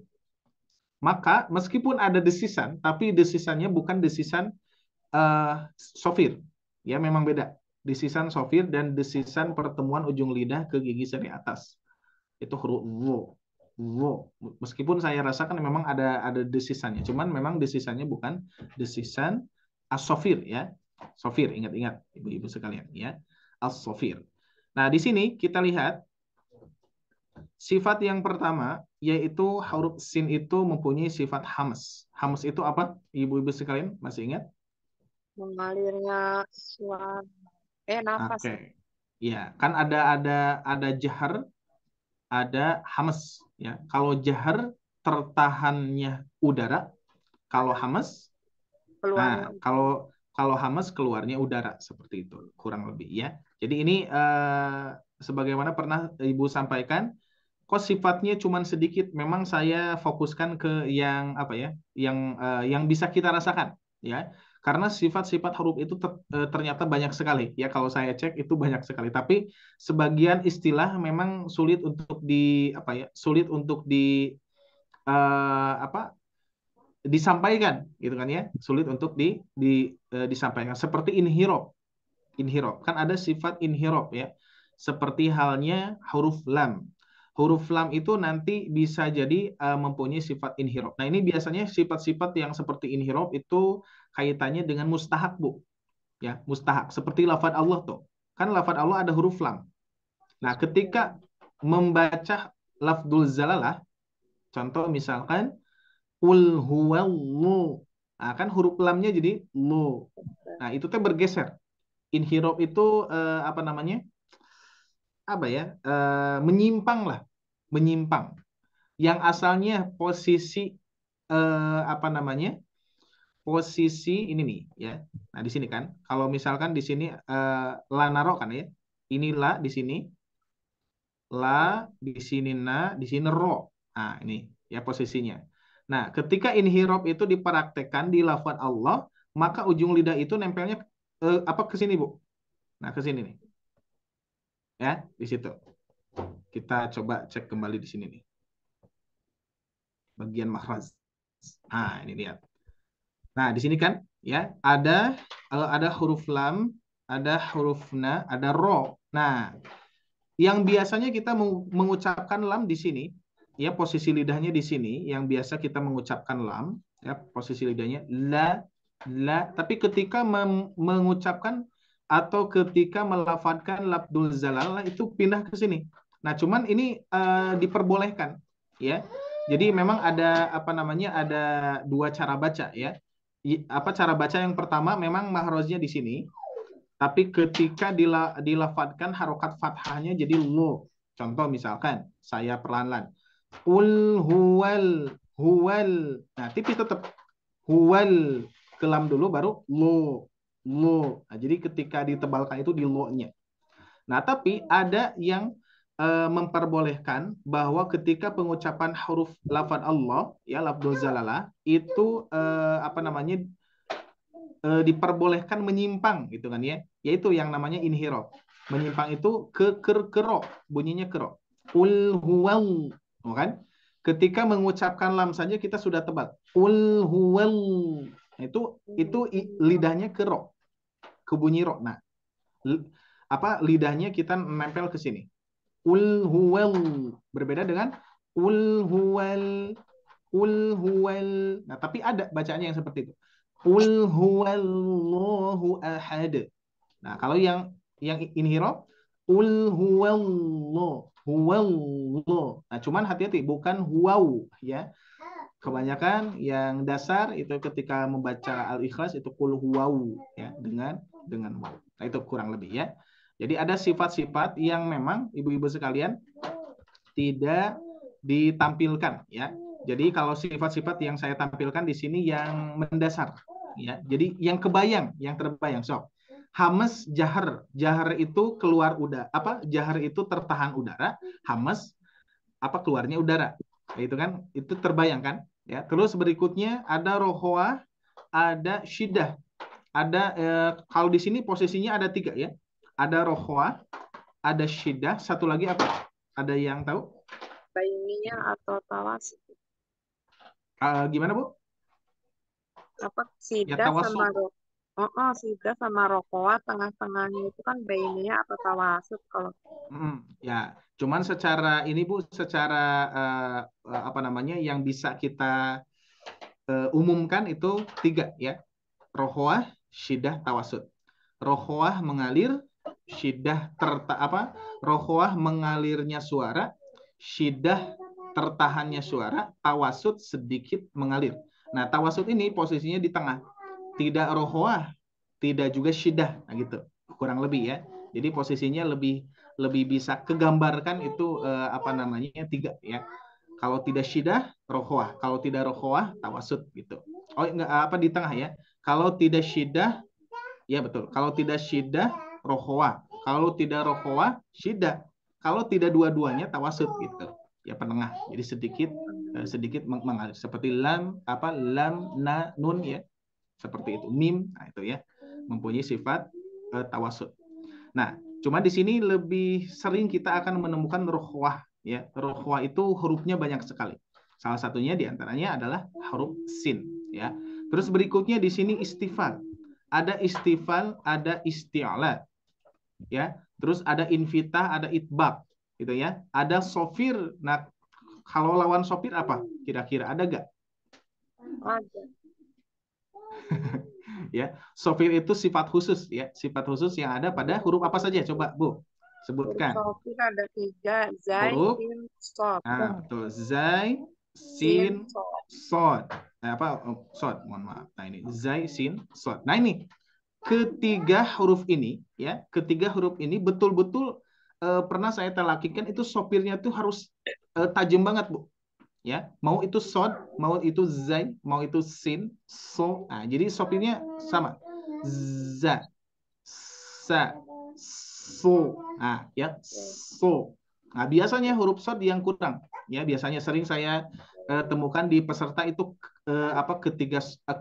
Maka meskipun ada desisan, tapi desisannya bukan desisan sofir. Ya, memang beda. Desisan sofir dan desisan pertemuan ujung lidah ke gigi seri atas. Itu huruf wo. Wo. Meskipun saya rasakan memang ada desisannya, cuman memang desisannya bukan desisan as-sofir ya. Sofir, ingat-ingat ibu-ibu sekalian ya. As-sofir. Nah, di sini kita lihat sifat yang pertama yaitu huruf sin itu mempunyai sifat hams. Hams itu apa? Ibu-ibu sekalian masih ingat? Mengalirnya suara. Nafas. Oke. Ya, kan ada jahar, ada hams ya. Kalau jahar tertahannya udara, kalau hamas Keluarnya. kalau hamas keluarnya udara seperti itu kurang lebih ya. Jadi ini sebagaimana pernah Ibu sampaikan, kok sifatnya cuma sedikit. Memang saya fokuskan ke yang apa ya, yang bisa kita rasakan ya. Karena sifat-sifat huruf itu ternyata banyak sekali ya. Kalau saya cek itu banyak sekali. Tapi sebagian istilah memang sulit untuk sulit untuk disampaikan gitu kan ya. Sulit untuk disampaikan. Seperti inhirop. Inhirop kan ada sifat inhirop ya. Seperti halnya huruf lam. Huruf lam itu nanti bisa jadi mempunyai sifat inhirop. Nah, ini biasanya sifat-sifat yang seperti inhirop itu kaitannya dengan mustahak, Bu. Ya, mustahak. Seperti lafaz Allah tuh. Kan lafaz Allah ada huruf lam. Nah, ketika membaca lafdzul zalalah, contoh misalkan qul huwallahu. Nah, kan huruf lamnya jadi lu. Nah, itu teh bergeser. Inhirop itu apa namanya? Menyimpang lah, menyimpang. Yang asalnya posisi posisi ini nih ya. Nah, di sini kan, kalau misalkan di sini la naro kan ya. Inilah di sini la, di sini na, di sini ro. Nah, ini ya posisinya. Nah, ketika inhirop itu dipraktekkan di lafaz Allah, maka ujung lidah itu nempelnya ke sini, Bu. Nah, ke sini nih. Ya, di situ. Kita coba cek kembali di sini nih. Bagian makhraj. Nah, ini lihat. Nah, di sini kan ya ada huruf lam, ada huruf na, ada ro. Nah, yang biasanya kita mengucapkan lam di sini, ya posisi lidahnya di sini, yang biasa kita mengucapkan lam, ya posisi lidahnya la. Tapi ketika mengucapkan atau ketika melafadzkan lafdzul zalalah itu pindah ke sini. Nah, cuman ini diperbolehkan, ya. Jadi memang ada ada dua cara baca, ya. Cara baca yang pertama memang mahrojnya di sini, tapi ketika dilafadzkan harokat fathahnya jadi lu. Contoh misalkan saya perlahan-lahan. Qul huwal. Nah, tipis tetap. Huwal. Kelam dulu baru lu. Nah, jadi ketika ditebalkan itu di lu-nya. Nah, tapi ada yang memperbolehkan bahwa ketika pengucapan huruf lafaz Allah, ya lafdzul zalalah, itu diperbolehkan menyimpang gitu kan ya, yaitu yang namanya inhiraf. Menyimpang itu ke kero, bunyinya kero. Ul huwal, kan? Ketika mengucapkan lam saja kita sudah tebal. Ul huwal, itu lidahnya kero, ke bunyi ro. Nah, lidahnya kita nempel ke sini. Ul huwal, berbeda dengan ul huwal. Nah, tapi ada bacaannya yang seperti itu. Qul huwallahu ahad. Nah, kalau yang inhiraf, qul huwallahu. Nah, cuman hati-hati bukan huwau ya. Kebanyakan yang dasar itu ketika membaca Al-Ikhlas itu qul huwau ya, dengan waw. Nah, itu kurang lebih ya. Jadi ada sifat-sifat yang memang ibu-ibu sekalian tidak ditampilkan ya. Jadi kalau sifat-sifat yang saya tampilkan di sini yang mendasar ya. Jadi yang terbayang. So, hamas jahar itu keluar udara, jahar itu tertahan udara, hamas keluarnya udara. Itu kan itu terbayang kan? Ya, terus berikutnya ada rohoah, ada syiddah. Ada kalau di sini posisinya ada 3 ya. Ada rohoah, ada syiddah, satu lagi apa? Ada yang tahu? Bainiyah atau tawas. Gimana Bu? Apa Ya sida sama tawassul. sida sama rokoa tengah-tengahnya itu kan bainiyah atau tawasud kalau Ya, cuman secara ini Bu, secara apa namanya yang bisa kita umumkan itu 3 ya. Rohoah, syiddah, tawasud. Rohoah mengalir, syiddah rohoah mengalirnya suara, syiddah tertahannya suara, tawasud sedikit mengalir. Nah, tawasud ini posisinya di tengah. Tidak rohoah, tidak juga syiddah. Nah, gitu. Kurang lebih ya. Jadi posisinya lebih bisa kegambarkan itu apa namanya 3 ya. Kalau tidak syiddah, rohoah. Kalau tidak rohoah, tawasud gitu. Oh, enggak apa di tengah ya. Kalau tidak syiddah, ya betul. Kalau tidak syiddah, rohoah. Kalau tidak rohoah, syiddah. Kalau tidak dua-duanya, tawasud gitu. Ya penengah. Jadi sedikit mengalir. Seperti lam, lam, na, nun ya. Seperti itu. Mim, nah itu ya. Mempunyai sifat tawasud. Nah, cuma di sini lebih sering kita akan menemukan rohwah ya. Rohwah itu hurufnya banyak sekali. Salah satunya diantaranya adalah huruf sin ya. Terus berikutnya di sini istifal. Ada istifal, ada isti'la ya. Terus ada infitah, ada itbaq gitu ya. Ada sofir. Nah, kalau lawan sofir apa? Kira-kira ada gak? ada. Ya, sofir itu sifat khusus ya, sifat khusus yang ada pada huruf apa saja? Coba Bu, Huruf sebutkan. sofir ada 3, zai, Huruf, sin, sod. betul. Zai, Sin, sin, sod. sod. Sod, mohon maaf. Nah ini zai, sin, sod. Nah ini ketiga huruf ini ya, ketiga huruf ini betul-betul pernah saya telakikan itu sopirnya tuh harus tajam banget Bu. Ya, mau itu sod, mau itu zai, mau itu sin, so. Nah, jadi sopirnya sama. Za, sa, so. Nah, ya, so. Nah, biasanya huruf sod yang kurang. Ya, biasanya sering saya temukan di peserta itu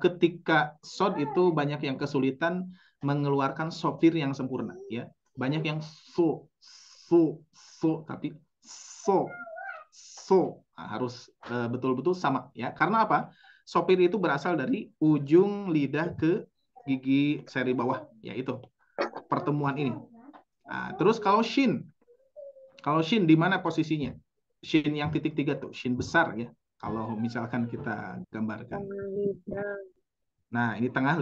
ketika sod itu banyak yang kesulitan mengeluarkan sopir yang sempurna. Ya, banyak yang so, so, so, tapi so. Nah, harus betul-betul sama ya. Karena apa? Sopir itu berasal dari ujung lidah ke gigi seri bawah, yaitu pertemuan ini. Nah, terus kalau shin di mana posisinya? Shin yang titik 3 tuh, shin besar ya. Kalau misalkan kita gambarkan. Tengah lidah. Nah, ini tengah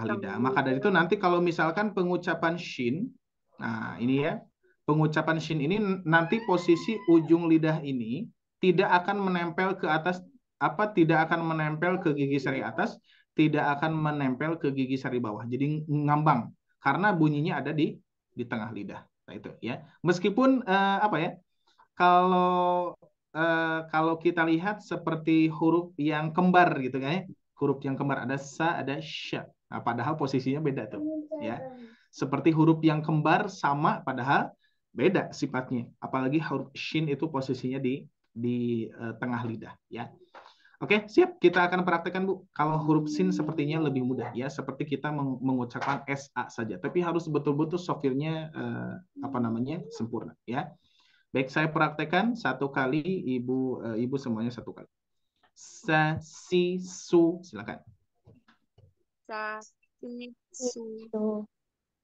lidah. Maka dari itu nanti kalau misalkan pengucapan shin, nah ini ya, pengucapan shin ini nanti posisi ujung lidah ini tidak akan menempel ke atas tidak akan menempel ke gigi seri atas, tidak akan menempel ke gigi seri bawah. Jadi ngambang karena bunyinya ada di tengah lidah. Nah, itu ya. Meskipun kalau kalau kita lihat seperti huruf yang kembar gitu kan ya. Huruf yang kembar ada sa, ada sya. Nah, padahal posisinya beda tuh ya. Seperti huruf yang kembar sama padahal beda sifatnya. Apalagi huruf shin itu posisinya di tengah lidah ya. Oke, siap. Kita akan praktekkan Bu. Kalau huruf sin sepertinya lebih mudah ya, seperti kita mengucapkan SA saja, tapi harus betul-betul sofirnya sempurna ya. Baik, saya praktekkan satu kali, ibu semuanya satu kali. Sa, si, su, silakan. Sa, si, su.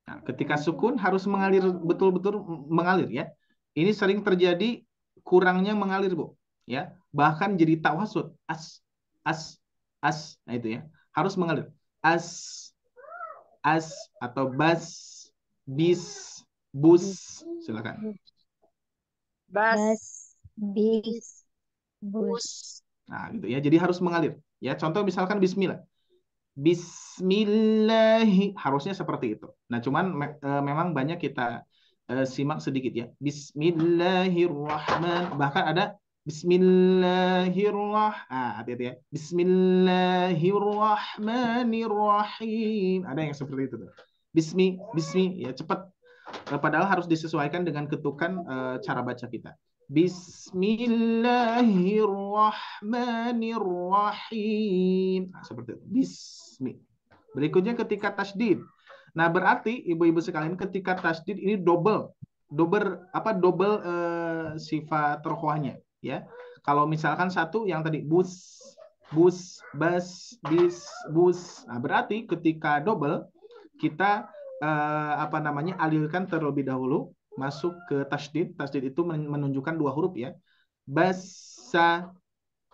Nah, ketika sukun harus mengalir betul-betul mengalir ya. Ini sering terjadi kurangnya mengalir Bu, ya. Bahkan jadi tawasud, as. Nah itu ya. Harus mengalir. As atau bas, bis, bus, silakan. Bas, bis, bus. Nah, gitu ya. Jadi harus mengalir. Ya, contoh misalkan bismillah. Bismillahi harusnya seperti itu. Nah, cuman memang banyak kita simak sedikit ya. Bismillahirrahmanirrahim. Bahkan ada Bismillahirrahmanirrahim. Hati-hati ya. Bismillahirrahmanirrahim. Ada yang seperti itu tuh. Bismi ya cepat. Padahal harus disesuaikan dengan ketukan cara baca kita. Bismillahirrahmanirrahim. Nah, seperti itu. Bismi. Berikutnya ketika tasdid. Nah, berarti ibu-ibu sekalian ketika tasdid ini double sifat terkuahnya ya. Kalau misalkan satu yang tadi bus, bas, bis, bus. Nah, berarti ketika double kita alirkan terlebih dahulu masuk ke tasdid. Tasdid itu menunjukkan dua huruf ya. Basa,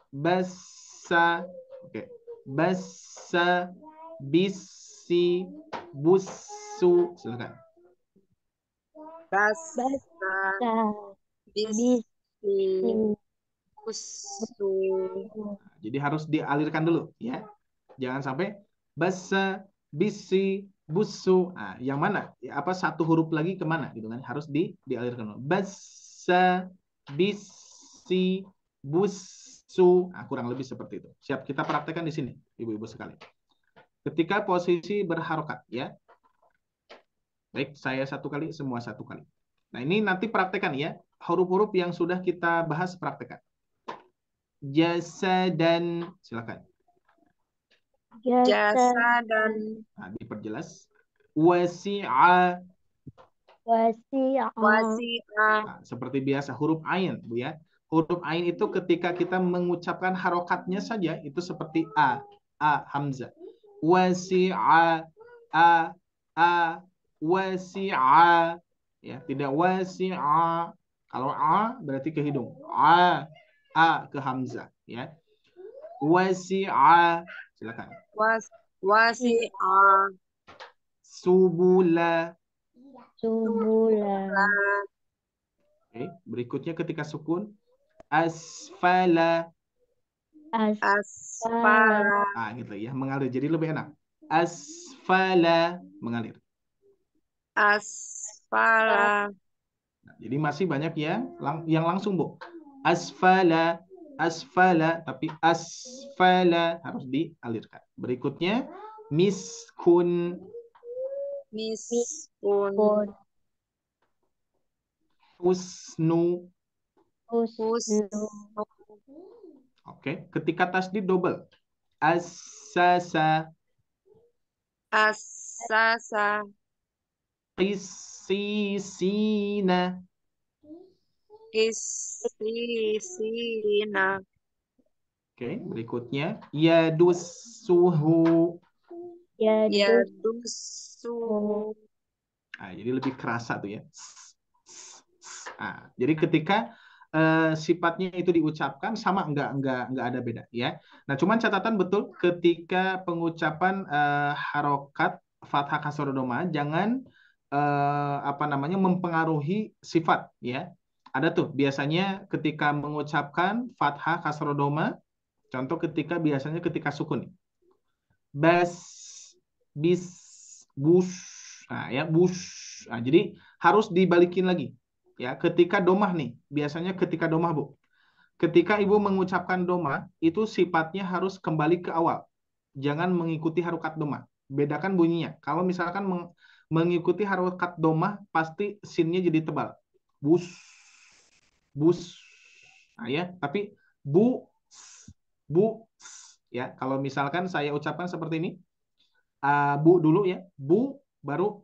basa. Oke. Basa, bisi, busu. Silakan. Basa, Basa, bisi, bisi, busu. Jadi harus dialirkan dulu ya. Jangan sampai basa, bisi, busu. Nah, yang mana? Apa satu huruf lagi kemana gitu kan? Harus dialirkan dulu. Basa, bisi, busu. Nah, kurang lebih seperti itu. Siap, kita praktekkan di sini, ibu-ibu sekalian. Ketika posisi berharokat ya. Baik, saya satu kali, semua satu kali. Nah, ini nanti praktekkan ya. Huruf-huruf yang sudah kita bahas praktekkan. Jasa dan silakan. Jasa dan Nah, diperjelas. Wasi'a. wasi'a, wasi'ah. Nah, seperti biasa huruf ain, Bu ya. Huruf ain itu ketika kita mengucapkan harokatnya saja itu seperti hamzah. Wasi'a, wasi'a. Ya, tidak wasi'a. Kalau berarti ke hidung. Ke hamzah, ya. Wasi'a. Silakan. Wasi'ah. Subula. subula, Oke, berikutnya ketika sukun asfala. Asfala. Gitu ya, mengalir jadi lebih enak. Asfala, mengalir. Asfala. Nah, jadi masih banyak yang langsung, Bu. Asfala, asfala, tapi asfala harus dialirkan. Berikutnya miskun. Miskun. Husnu. husnu, Oke, ketika tasdid double. As-sasa. As-sasa. Qissisina. Qissisina. Oke, berikutnya yadussuhu. Yadussuhu. Nah, jadi lebih kerasa tuh ya. Nah, jadi ketika sifatnya itu diucapkan sama enggak ada beda ya. Nah, cuman catatan betul ketika pengucapan harokat fathah kasroh doma jangan mempengaruhi sifat ya. Ada tuh biasanya ketika mengucapkan fathah kasroh doma, contoh biasanya ketika sukun. Bas, bis, bus. Nah, ya bus. Nah, jadi harus dibalikin lagi. Ya, ketika domah nih, biasanya ketika domah, Bu. Ketika Ibu mengucapkan domah, itu sifatnya harus kembali ke awal. Jangan mengikuti harokat domah. Bedakan bunyinya. Kalau misalkan mengikuti harokat domah, pasti sinnya jadi tebal. Bus, bus. Nah, ya, tapi bu, ya. Kalau misalkan saya ucapkan seperti ini, bu dulu ya, bu baru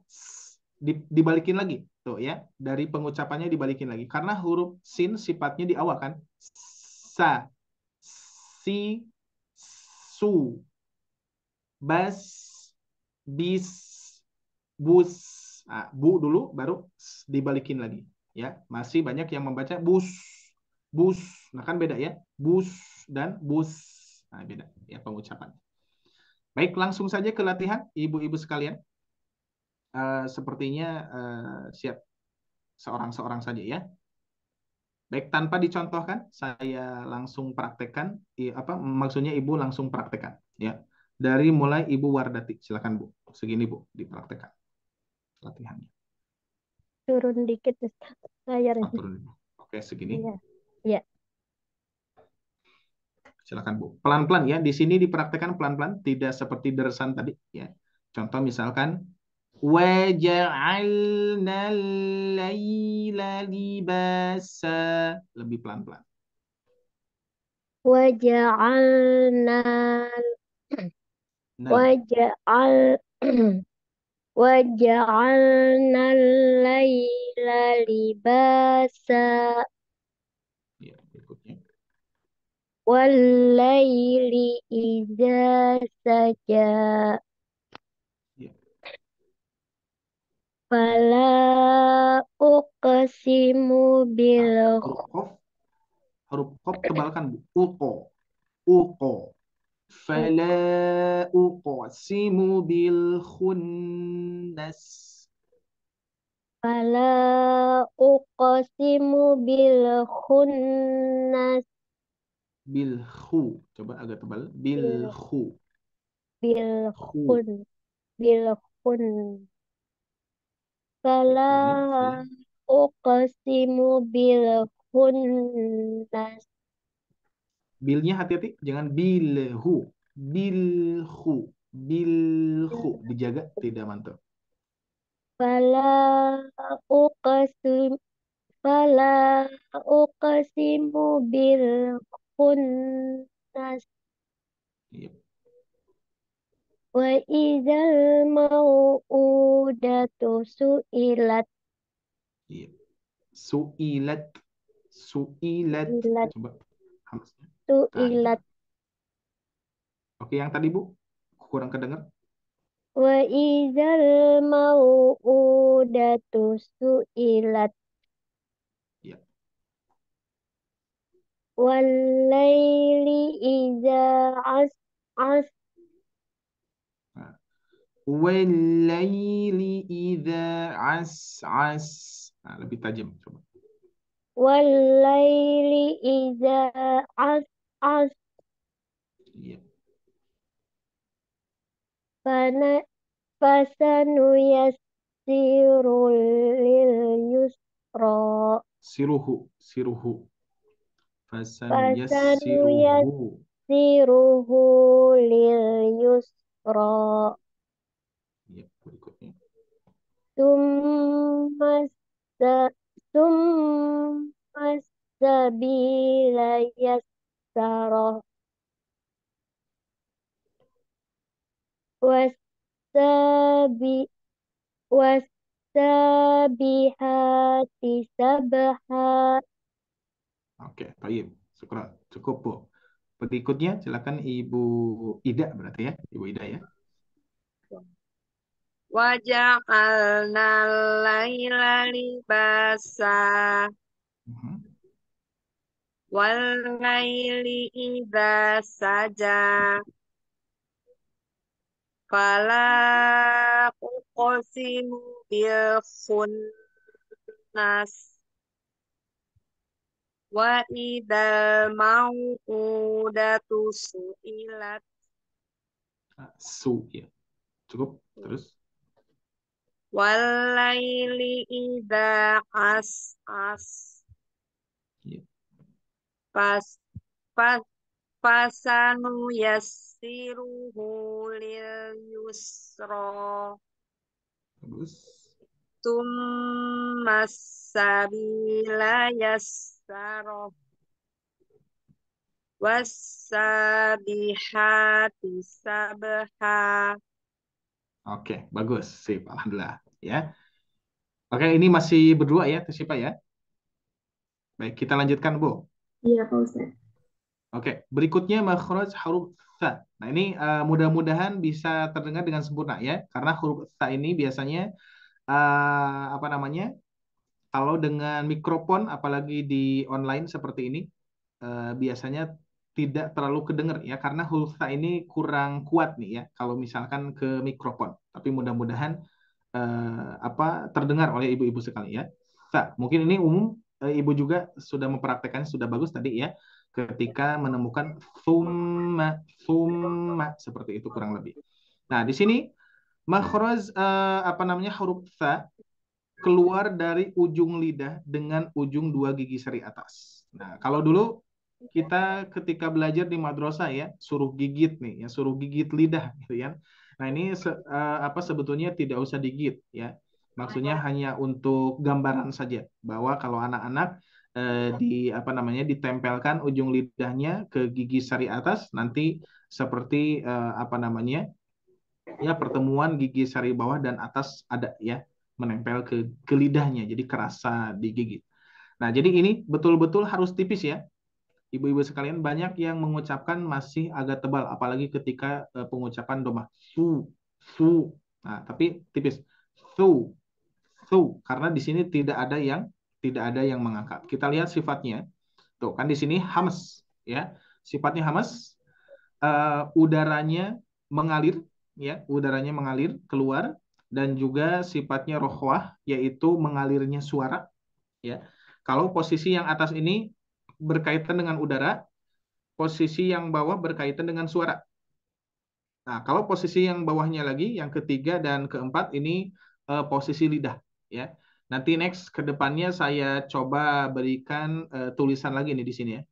dibalikin lagi tuh ya, dari pengucapannya dibalikin lagi karena huruf sin sifatnya di awal kan, sa, si, su, bas, bis, bus. Bu dulu baru dibalikin lagi ya. Masih banyak yang membaca bus, nah kan beda ya, bus dan bus. Nah, beda ya pengucapan. Baik, langsung saja ke latihan ibu-ibu sekalian. Sepertinya siap seorang-seorang saja ya. Baik, tanpa dicontohkan, saya langsung praktekkan. Maksudnya Ibu langsung praktekkan ya. Dari mulai Ibu Wardati, silakan Bu. Segini Bu, dipraktekkan latihannya. turun dikit Ustaz. Turun. Oke, segini. Iya. Iya. Silakan Bu. Pelan-pelan ya. Di sini dipraktekkan pelan-pelan, tidak seperti deresan tadi ya. Contoh misalkan Waja'alna al-laila libasa. Lebih pelan-pelan. وجعلنا Nal. وجعل وجعلنا الليل لباسا Ya, berikutnya. والليل إذا سجى Ya. فلا أقسم Nah, huruf qaf tebalkan Bu. Uqo. Fala uqsimu bil khunnas. فلا أقسم بالخنس Bil khu. Coba agak tebal. Bil بال- khu. Khu. بالخن بالخن Ya, فلا ulangi. Fala. أقسم بالخنس Bilnya hati-hati. Jangan bilhu. Bilhu. Bilhu. Dijaga. Tidak mantul. فلا أقسم فلا أقسم بالخنس Ya. وإذا الموءودة سئلت Ya. Su'ilat. Su'ilat. سئلت Coba. Halusnya. Nah, itu. سئلت Oke, yang tadi Bu. Kurang kedengar. وإذا الموءودة سئلت Ya. والليل إذا عسعس Nah. Walaili idza as'as. Nah, lebih tajam coba. والليل إذا عسعس Iya. فن- فسنيسر لليسرى Siruhu, siruhu. فسنيسره Fasanuyassiruhu. لليسرى Iya, berikutnya. ثم ثم السبيل يسره والسابي والسابحات سبحا Oke, baik. Syukran. Cukup, Bu. Berikutnya silakan Ibu Ida berarti ya, Ibu Ida ya. وجعلنا الليل لباسا Mhm. والليل إذا سجى فلا أقسم بالخنس وإذا الموءودة سئلت Su ya. Cukup. Terus. والليل إذا عسعس Iya. فس فس فسنيسره لليسرى Bagus. ثم السبيل يسره والسابحات سبحا. Oke, bagus. Sip, alhamdulillah ya. Oke, ini masih berdua ya, Tusipa ya. Baik, kita lanjutkan, Bu. Iya, Pak Ustadz. Oke, berikutnya makhraj huruf tha. Nah, ini mudah-mudahan bisa terdengar dengan sempurna ya, karena huruf tha ini biasanya apa namanya? Kalau dengan mikrofon, apalagi di online seperti ini, biasanya tidak terlalu kedengar ya, karena huruf tha ini kurang kuat nih ya, kalau misalkan ke mikrofon. Tapi mudah-mudahan apa terdengar oleh ibu-ibu sekali ya. Mungkin ini umum, ibu juga sudah mempraktekkan sudah bagus tadi ya, ketika menemukan thumma seperti itu kurang lebih. Nah, di sini makhraj apa namanya huruf tha keluar dari ujung lidah dengan ujung dua gigi seri atas. Nah, kalau dulu kita ketika belajar di madrasah ya, suruh gigit nih, ya suruh gigit lidah gitu ya. Nah, ini sebetulnya tidak usah digigit ya. Maksudnya hanya untuk gambaran saja bahwa kalau anak-anak ditempelkan ujung lidahnya ke gigi sari atas, nanti seperti ya pertemuan gigi sari bawah dan atas ada ya menempel ke lidahnya, jadi kerasa digigit. Nah, jadi ini betul-betul harus tipis ya. Ibu-ibu sekalian, banyak yang mengucapkan masih agak tebal, apalagi ketika pengucapan domah. Su. Nah, tapi tipis. Su, karena di sini tidak ada yang mengangkat. Kita lihat sifatnya. Tuh, kan di sini hamas, ya. Sifatnya hamas, udaranya mengalir, ya, udaranya mengalir keluar, dan juga sifatnya rohwah, yaitu mengalirnya suara, ya. Kalau posisi yang atas ini berkaitan dengan udara, posisi yang bawah berkaitan dengan suara. Nah, kalau posisi yang bawahnya lagi, yang ketiga dan keempat ini posisi lidah, ya. Nanti next ke depannya saya coba berikan tulisan lagi nih di sini ya.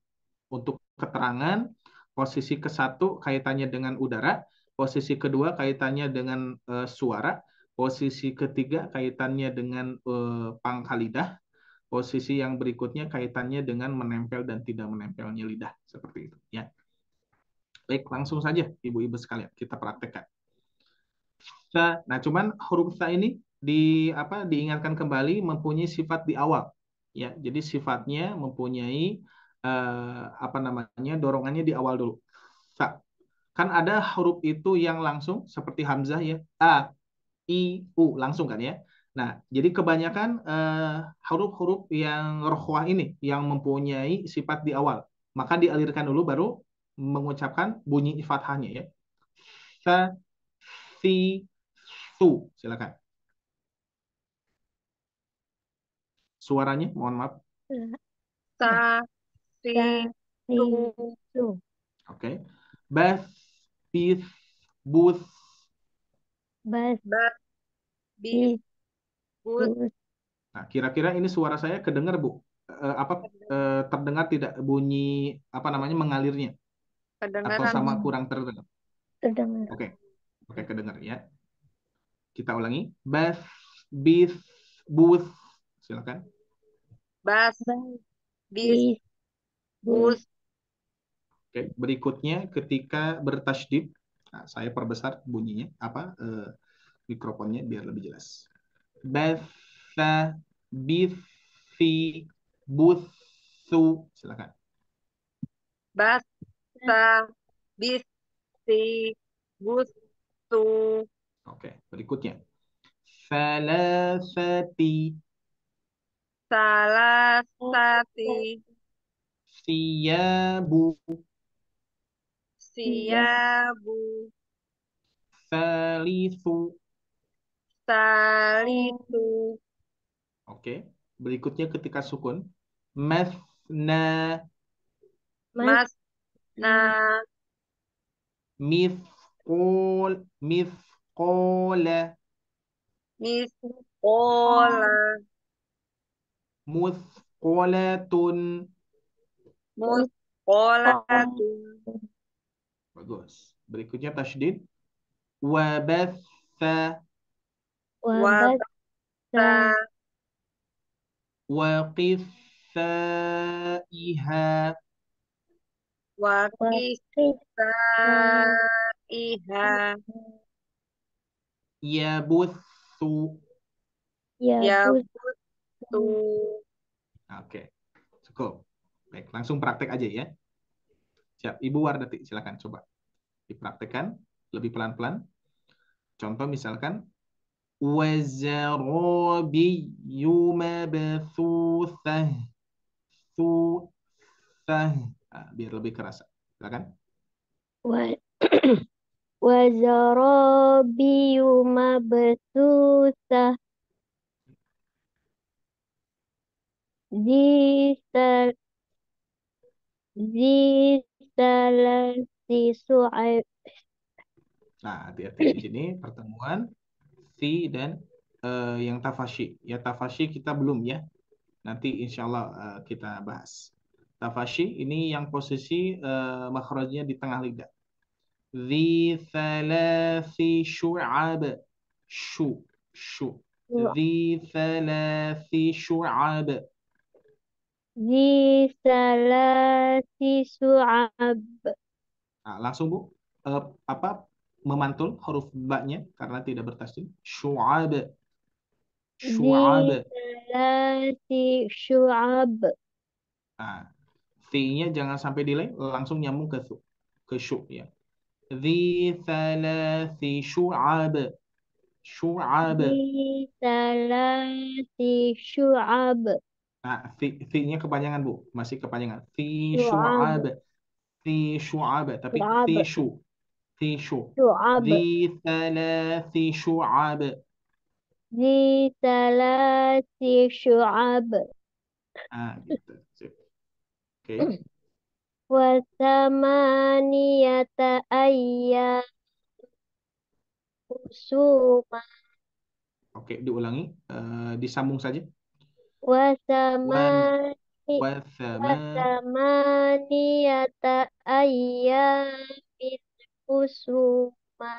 Untuk keterangan posisi ke-1 kaitannya dengan udara, posisi kedua kaitannya dengan suara, posisi ketiga kaitannya dengan pangkal lidah, posisi yang berikutnya kaitannya dengan menempel dan tidak menempelnya lidah, seperti itu ya. Baik, langsung saja ibu-ibu sekalian kita praktekkan. Nah, cuman huruf sa ini diingatkan kembali mempunyai sifat di awal, ya. Jadi sifatnya mempunyai dorongannya di awal dulu. Sa. Kan ada huruf itu yang langsung seperti hamzah ya, a, i, u langsung kan ya. Nah, jadi kebanyakan huruf-huruf yang rohwah ini yang mempunyai sifat di awal, maka dialirkan dulu baru mengucapkan bunyi fathahnya ya. Sa, si, su. Silakan. Suaranya, mohon maaf. Sa, si, su. Su. Oke. Bas, bis, bus. Bas. Bas, bis, Bis. bus. Bus. Nah, kira-kira ini suara saya kedengar, Bu? Terdengar tidak bunyi mengalirnya? Atau Kedengaran. sama kurang terdengar? Terdengar. Oke. Oke, kedengar ya. Kita ulangi. Bas, bis, bus. Silakan. Bas, Bas. bis, Bis. bus. Bus. Oke, berikutnya ketika bertasydid, nah, saya perbesar bunyinya mikrofonnya biar lebih jelas. Basa, bisi, busu. Silakan. Bas, sa, bis, si, bus, su. Oke, berikutnya. Salasati, Salah sati, siyabu, siabu, salisu. salisu, Oke, berikutnya ketika sukun. Masna, mas, na, mithqol, mithqola, mis, ola, muthqolatun. mus, olatun, Bagus. Berikutnya tasydid. Wabatha, Wabasa. wabasa, waqithaiha, Wakif. iha, yabuthu. Ya ya bus. butu, Oke, cukup. Baik, langsung praktek aja ya. Siap, Ibu Wardati, silakan coba dipraktekkan lebih pelan-pelan. Contoh misalkan wazarabiyyu mabthuthah, thuthah. Nah, biar lebih kerasa. Silakan. Wa- Wazarabiyu mabsusah. Zisal. Zisalasi su'aib. Nah, hati-hati di sini pertemuan si dan yang tafashi. Ya, tafashi kita belum ya. Nanti insya Allah kita bahas. Tafashi ini yang posisi makhrajnya di tengah lidah. ذي ثلاث شعب. شو. ذي ثلاث شعب. ذي ثلاث شعب. Nah, langsung Bu, apa memantul huruf ba-nya karena tidak bertasydid. Syu'ab. Syu'ab. ذي ثلاث شعب. Nah, V-nya jangan sampai delay, langsung nyambung ke su, ke syu ya. Dzi thalathi syu'ab. Syu'ab. ذي ثلاث شعب. Nah, V-nya kepanjangan Bu, masih kepanjangan. Fi شعب. syu'ab. Fi syu'ab, tapi fi شعب. syu. Fi syu. شعب. Dzi thalathi syu'ab. ذي ثلاث شعب. Ah, gitu. Sip. Oke. وثمانية أيام حسوما. Oke, diulangi, disambung saja. Wan وثمانية wathama. وثمانية أيام حسوما.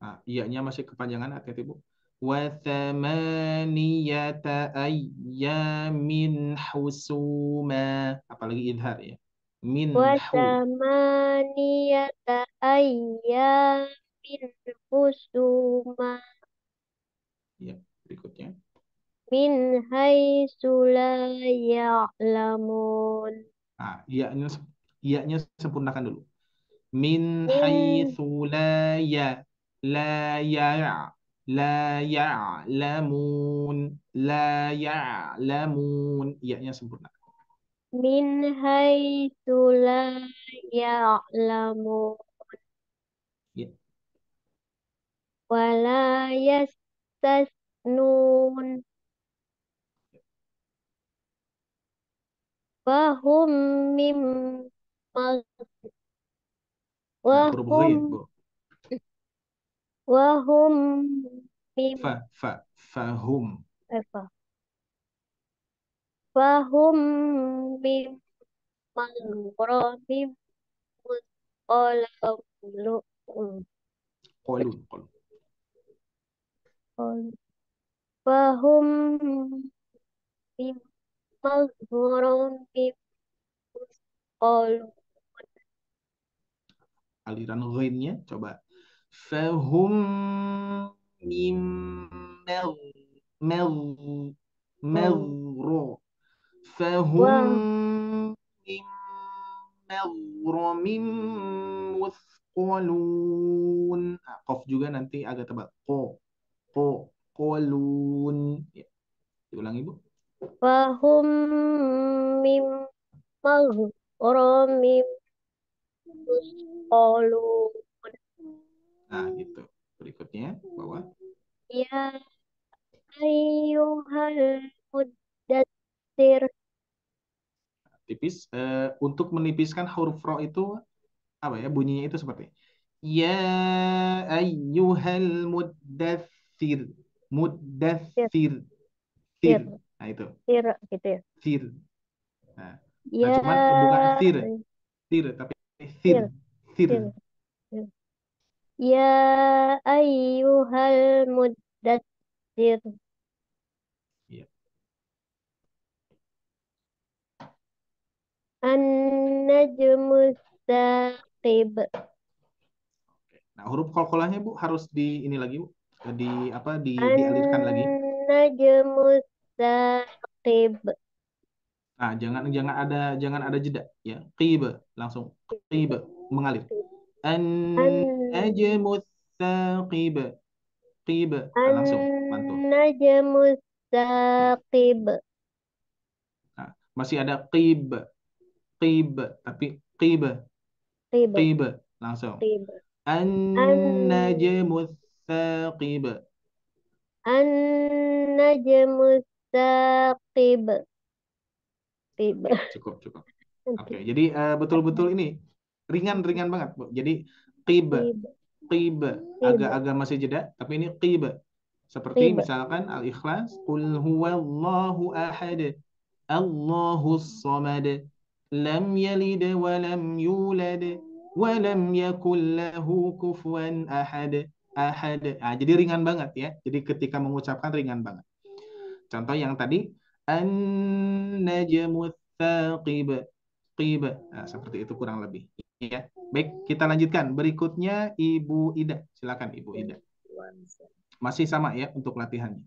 Nah, iya-nya masih kepanjangan, hati-hati Bu. Wa thamaniyata ayyamin husuma. Apalagi idhar ya. Minhu. وثمانية أيام حسوما Ya, berikutnya. من حيث لا يعلمون. Nah, iya-nya sempurnakan dulu. Min من haitsu la ya la ya'lamun. La ya'lamun. Iya-nya sempurna. من حيث لا يعلمون Ya. ولا يستثنون وهم من مغ- Nah, huruf ghain, وهم Bu. وهم من Fahum. apa? وهم من مغرم مثقلون Qolun. وهم من مغرم مثقلون. Aliran ghainnya coba. Fahum mim mer mer merro. Fahum mim maghramin muthqalun. Nah, qaf juga nanti agak tebal. Qolun. Ya, diulangi Bu. وهم من مغرم مثقلون. Nah, gitu. Berikutnya bawah. يا أيها المدثر. Tipis. Untuk menipiskan huruf ro itu apa ya, bunyinya itu seperti ya ayyuhal muddathir. Sir, Muddathir. Thir. sir, Nah, itu. sir gitu ya. Thir. Nah, Ya, cuman bukan thir, tapi thir. sir, Thir. sir, sir. Ya ayyuhal muddatsir. Ya. An-najmu saqib. Nah, huruf qalqalahnya Bu harus di ini lagi Bu. Di apa, dialirkan lagi. An-najmu saqib. Nah, jangan ada jeda ya. Qiba langsung qiba mengalir. An An-najmu tsaqib. Qiba. Nah, langsung mantul. An-najmu saqib. Nah, masih ada qib, tapi qib, Qib, langsung. qib. An An-najmu tsaqib. An-najmu saqib. Qib. Oke, cukup. Oke, jadi betul-betul ini ringan banget, Bu. Jadi qib, Qib, qib qib, agak masih jeda, tapi ini qib. Seperti qib. misalkan Al-Ikhlas, qul huwallahu ahad, Allahus samad, lam yalid wa lam yulad, walam yakul lahu kufuwan ahad. Ahad. Ah, jadi ringan banget ya. Jadi ketika mengucapkan ringan banget. Contoh yang tadi an-najmut thaqib. Qib. Nah, seperti itu kurang lebih. Ya. Baik, kita lanjutkan. Berikutnya Ibu Ida. Silakan Ibu Ida. Masih sama ya untuk latihannya.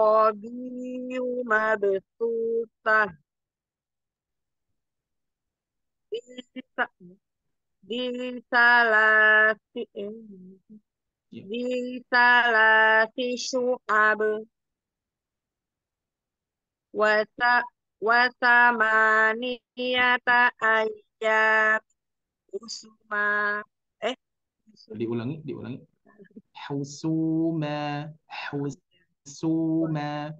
Wazarabiyu mabthutah. Bisa disalati Ya. disalati syu'ab wasa wasamaniyata ayyam usuma usuma Diulangi, diulangi. Husuma, husuma.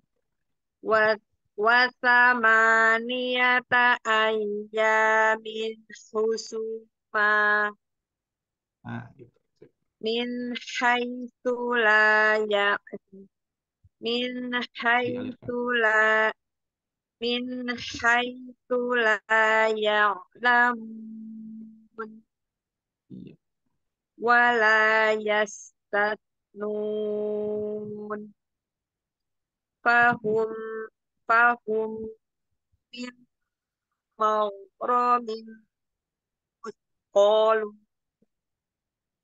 wasamaniyata ayyamin husuma Nah, gitu. min haitsu la ya'lam min Dialirkan. haitsu la min haitsu la ya'lamun Iya. wa la yastatnun fahum fahum min maghramin qalu.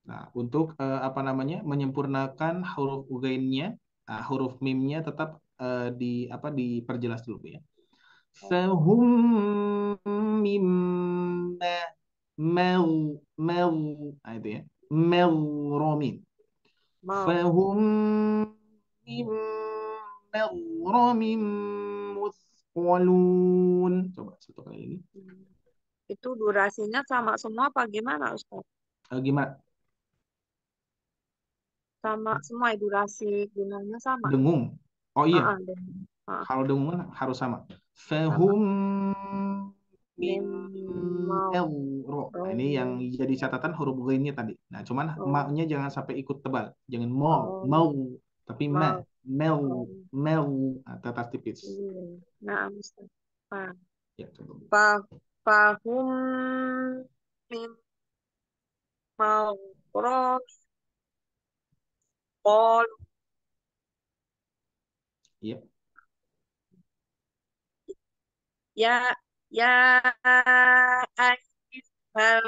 Nah, untuk apa namanya menyempurnakan huruf ghainnya, huruf mimnya tetap di apa diperjelas dulu ya. Fahum mimma mau nah, itu ya. Maghramin. Fahum mimma maghramin muthqalun. Coba satu kali lagi. Itu durasinya sama semua apa gimana, Ustaz? Gimana? Sama semua durasi gunanya sama. Dengung. Oh iya, Dan, kalau dengungan harus sama. sama. Fahum mim Mau. Nah, ini yang jadi catatan huruf ghainnya tadi. Nah, cuman ma-nya jangan sampai ikut tebal. Jangan mau, tapi Mau. mau, tetap tipis. Nah, Ustaz. Ya, coba. Fahum mim mau qalu. Iya. Ya ayyuhal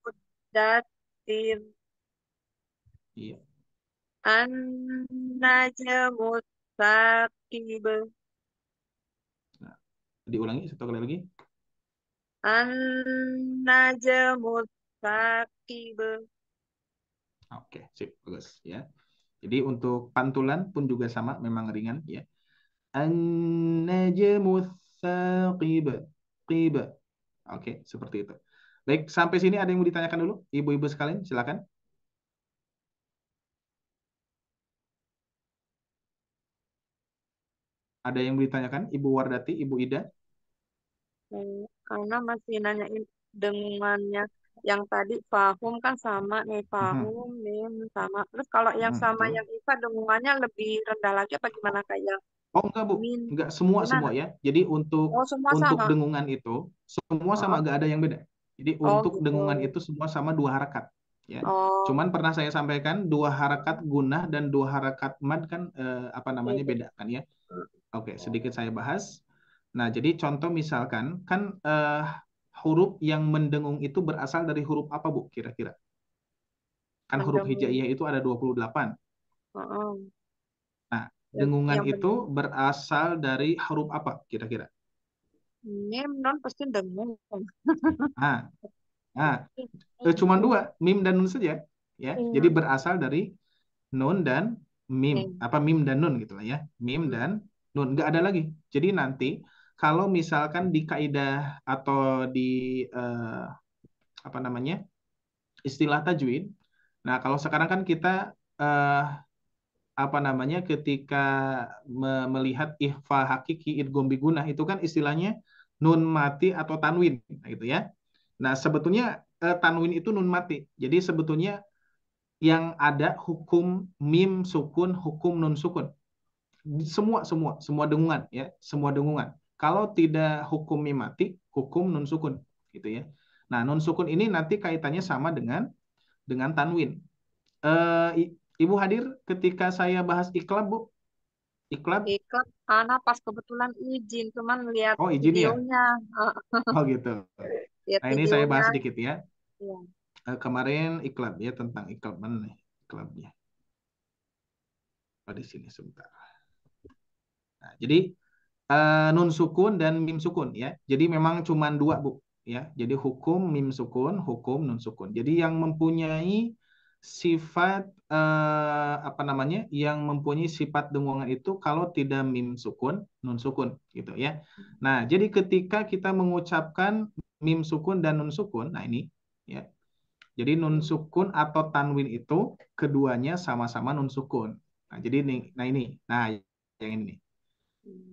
muddatsir Iya. an-najmu tsaqib Nah, diulangi satu kali lagi. an-najmu tsaqib. Oke, sip, bagus ya. Jadi untuk pantulan pun juga sama, memang ringan ya. An-najmu tsaqib. Qib. Oke, seperti itu. Baik, sampai sini ada yang mau ditanyakan dulu? Ibu-ibu sekalian, silakan. Ada yang mau ditanyakan? Ibu Wardati, Ibu Ida? Karena masih nanyain dengungannya. Yang tadi fahum kan sama nih, fahum, mim sama. Terus kalau yang sama Betul. yang ifa dengungannya lebih rendah lagi apa gimana kayak Oh enggak Bu, min? enggak semua Gimana? ya. Jadi Semua untuk sama. dengungan itu semua sama, Oh, enggak ada yang beda. Jadi untuk gitu. dengungan itu semua sama 2 harakat ya. Oh, Cuman pernah saya sampaikan 2 harakat gunnah dan 2 harakat mad kan apa namanya beda. beda kan ya. Oke, sedikit saya bahas. Nah, jadi contoh misalkan kan huruf yang mendengung itu berasal dari huruf apa Bu kira-kira? Kan huruf Mendengung. hijaiyah itu ada 28. Oh, Nah, dengungan yang itu mendengung. berasal dari huruf apa kira-kira? Mim non pasti dengung. Nah, nah cuma 2, mim dan nun saja ya. Jadi Iya. berasal dari nun dan mim, Mim. apa mim dan nun gitu lah ya. Mim dan nun, nggak ada lagi. Jadi nanti kalau misalkan di kaidah atau di eh, apa namanya istilah tajwid, nah kalau sekarang kan kita eh, apa namanya ketika melihat ikhfa hakiki idgham bigunah itu kan istilahnya nun mati atau tanwin nah, gitu ya. Nah, sebetulnya tanwin itu nun mati. Jadi sebetulnya yang ada hukum mim sukun, hukum nun sukun. Semua dengungan ya, semua dengungan. Kalau tidak hukum mim mati, hukum nun sukun. gitu ya. Nah, nun sukun ini nanti kaitannya sama dengan tanwin. Ibu hadir ketika saya bahas iklab, Bu? Iklab? Ikut Ana pas kebetulan izin, cuman lihat Oh, izin ya? videonya. Oh, gitu. Lihat Nah, ini saya videonya. bahas sedikit ya. Ya. Kemarin iklab ya, tentang iklab mana nih? Iklabnya. Oh, di sini sebentar. Nah, jadi nun sukun dan mim sukun ya. Jadi memang cuma dua, Bu, ya. Jadi hukum mim sukun, hukum nun sukun. Jadi yang mempunyai sifat apa namanya? Yang mempunyai sifat dengungan itu kalau tidak mim sukun, nun sukun gitu ya. Nah, jadi ketika kita mengucapkan mim sukun dan nun sukun, nah ini ya. Jadi nun sukun atau tanwin itu keduanya sama-sama nun sukun. Nah, jadi ini, nah yang ini nih.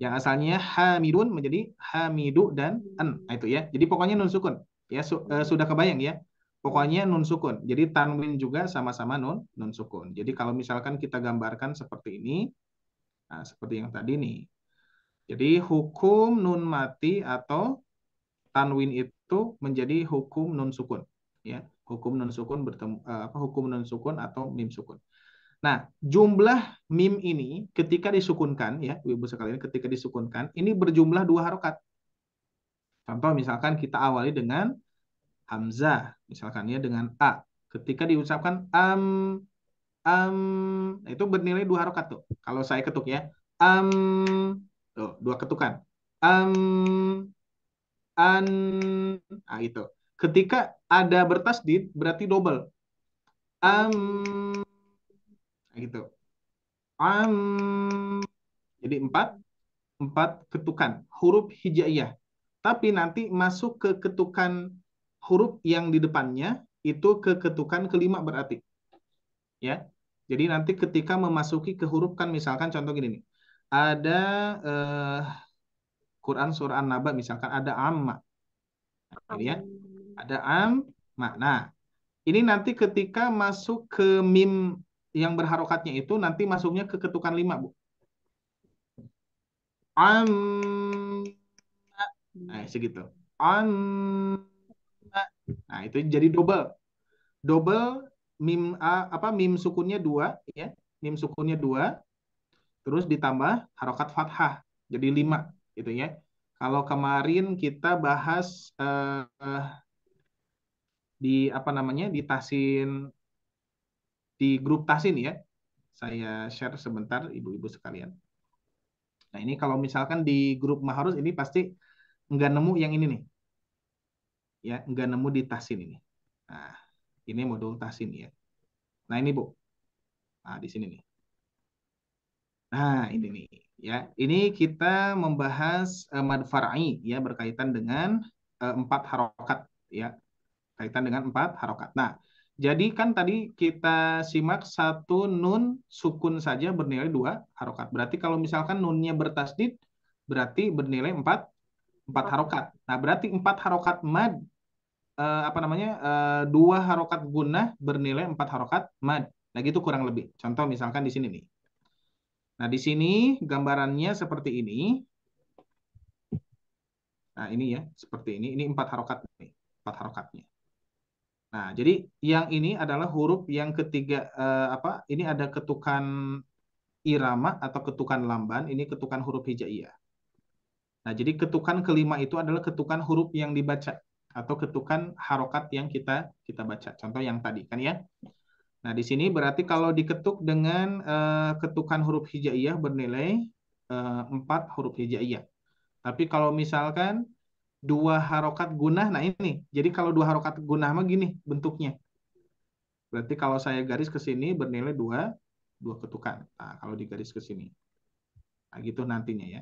Yang asalnya hamidun menjadi hamidu dan an. Nah, itu ya. Jadi pokoknya nun sukun. Ya, sudah kebayang ya. Pokoknya nun sukun. Jadi tanwin juga sama-sama nun sukun. Jadi kalau misalkan kita gambarkan seperti ini, nah seperti yang tadi nih. Jadi hukum nun mati atau tanwin itu menjadi hukum nun sukun. Ya, hukum nun sukun bertemu hukum nun sukun atau mim sukun. Nah, jumlah mim ini ketika disukunkan ya, Ibu sekalian, ketika disukunkan ini berjumlah 2 harokat. Contoh misalkan kita awali dengan hamzah, misalkan ya dengan a. Ketika diucapkan itu bernilai 2 harokat tuh. Kalau saya ketuk ya, tuh 2 ketukan. Am, an, nah itu. Ketika ada bertasdid berarti double. Nah, gitu. Jadi 4 ketukan huruf hijaiyah. Tapi nanti masuk ke ketukan huruf yang di depannya itu ke ketukan kelima berarti. Ya. Jadi nanti ketika memasuki ke huruf kan misalkan contoh gini nih. Ada Quran surah An-Naba misalkan ada amma. Ini ya. Ada amma. Nah, ini nanti ketika masuk ke mim yang berharokatnya itu nanti masuknya ke ketukan 5, Bu. Nah, segitu. Nah, itu jadi double. Double mim mim sukunnya 2 ya. Mim sukunnya 2 terus ditambah harokat fathah jadi 5 gitu ya. Kalau kemarin kita bahas di apa namanya di Tasin di grup Tasin ya. Saya share sebentar ibu-ibu sekalian. Nah, ini kalau misalkan di grup Maharus ini pasti nggak nemu yang ini nih. Ya, nggak nemu di Tasin ini. Nah, ini modul Tasin ya. Nah, ini Bu. Nah, di sini nih. Nah, ini nih ya. Ini kita membahas mad far'i ya berkaitan dengan 4 harokat ya. Kaitan dengan 4 harokat. Nah, jadi kan tadi kita simak satu nun sukun saja bernilai 2 harokat. Berarti kalau misalkan nunnya bertasdid berarti bernilai 4 harokat. Nah, berarti 4 harokat mad apa namanya 2 harokat gunnah bernilai 4 harokat mad. Nah, gitu kurang lebih. Contoh misalkan di sini nih. Nah, di sini gambarannya seperti ini. Nah, ini ya, seperti ini. Ini 4 harokat nih, 4 harokatnya. Nah, jadi yang ini adalah huruf yang ketiga ini ada ketukan irama atau ketukan lamban, ini ketukan huruf hijaiyah. Nah, jadi ketukan kelima itu adalah ketukan huruf yang dibaca atau ketukan harokat yang kita baca. Contoh yang tadi kan ya. Nah, di sini berarti kalau diketuk dengan ketukan huruf hijaiyah bernilai 4 huruf hijaiyah. Tapi kalau misalkan 2 harokat gunah, nah ini. Jadi kalau 2 harokat gunah mah gini bentuknya. Berarti kalau saya garis ke sini bernilai 2 ketukan. Nah, kalau digaris ke sini. Nah, gitu nantinya ya.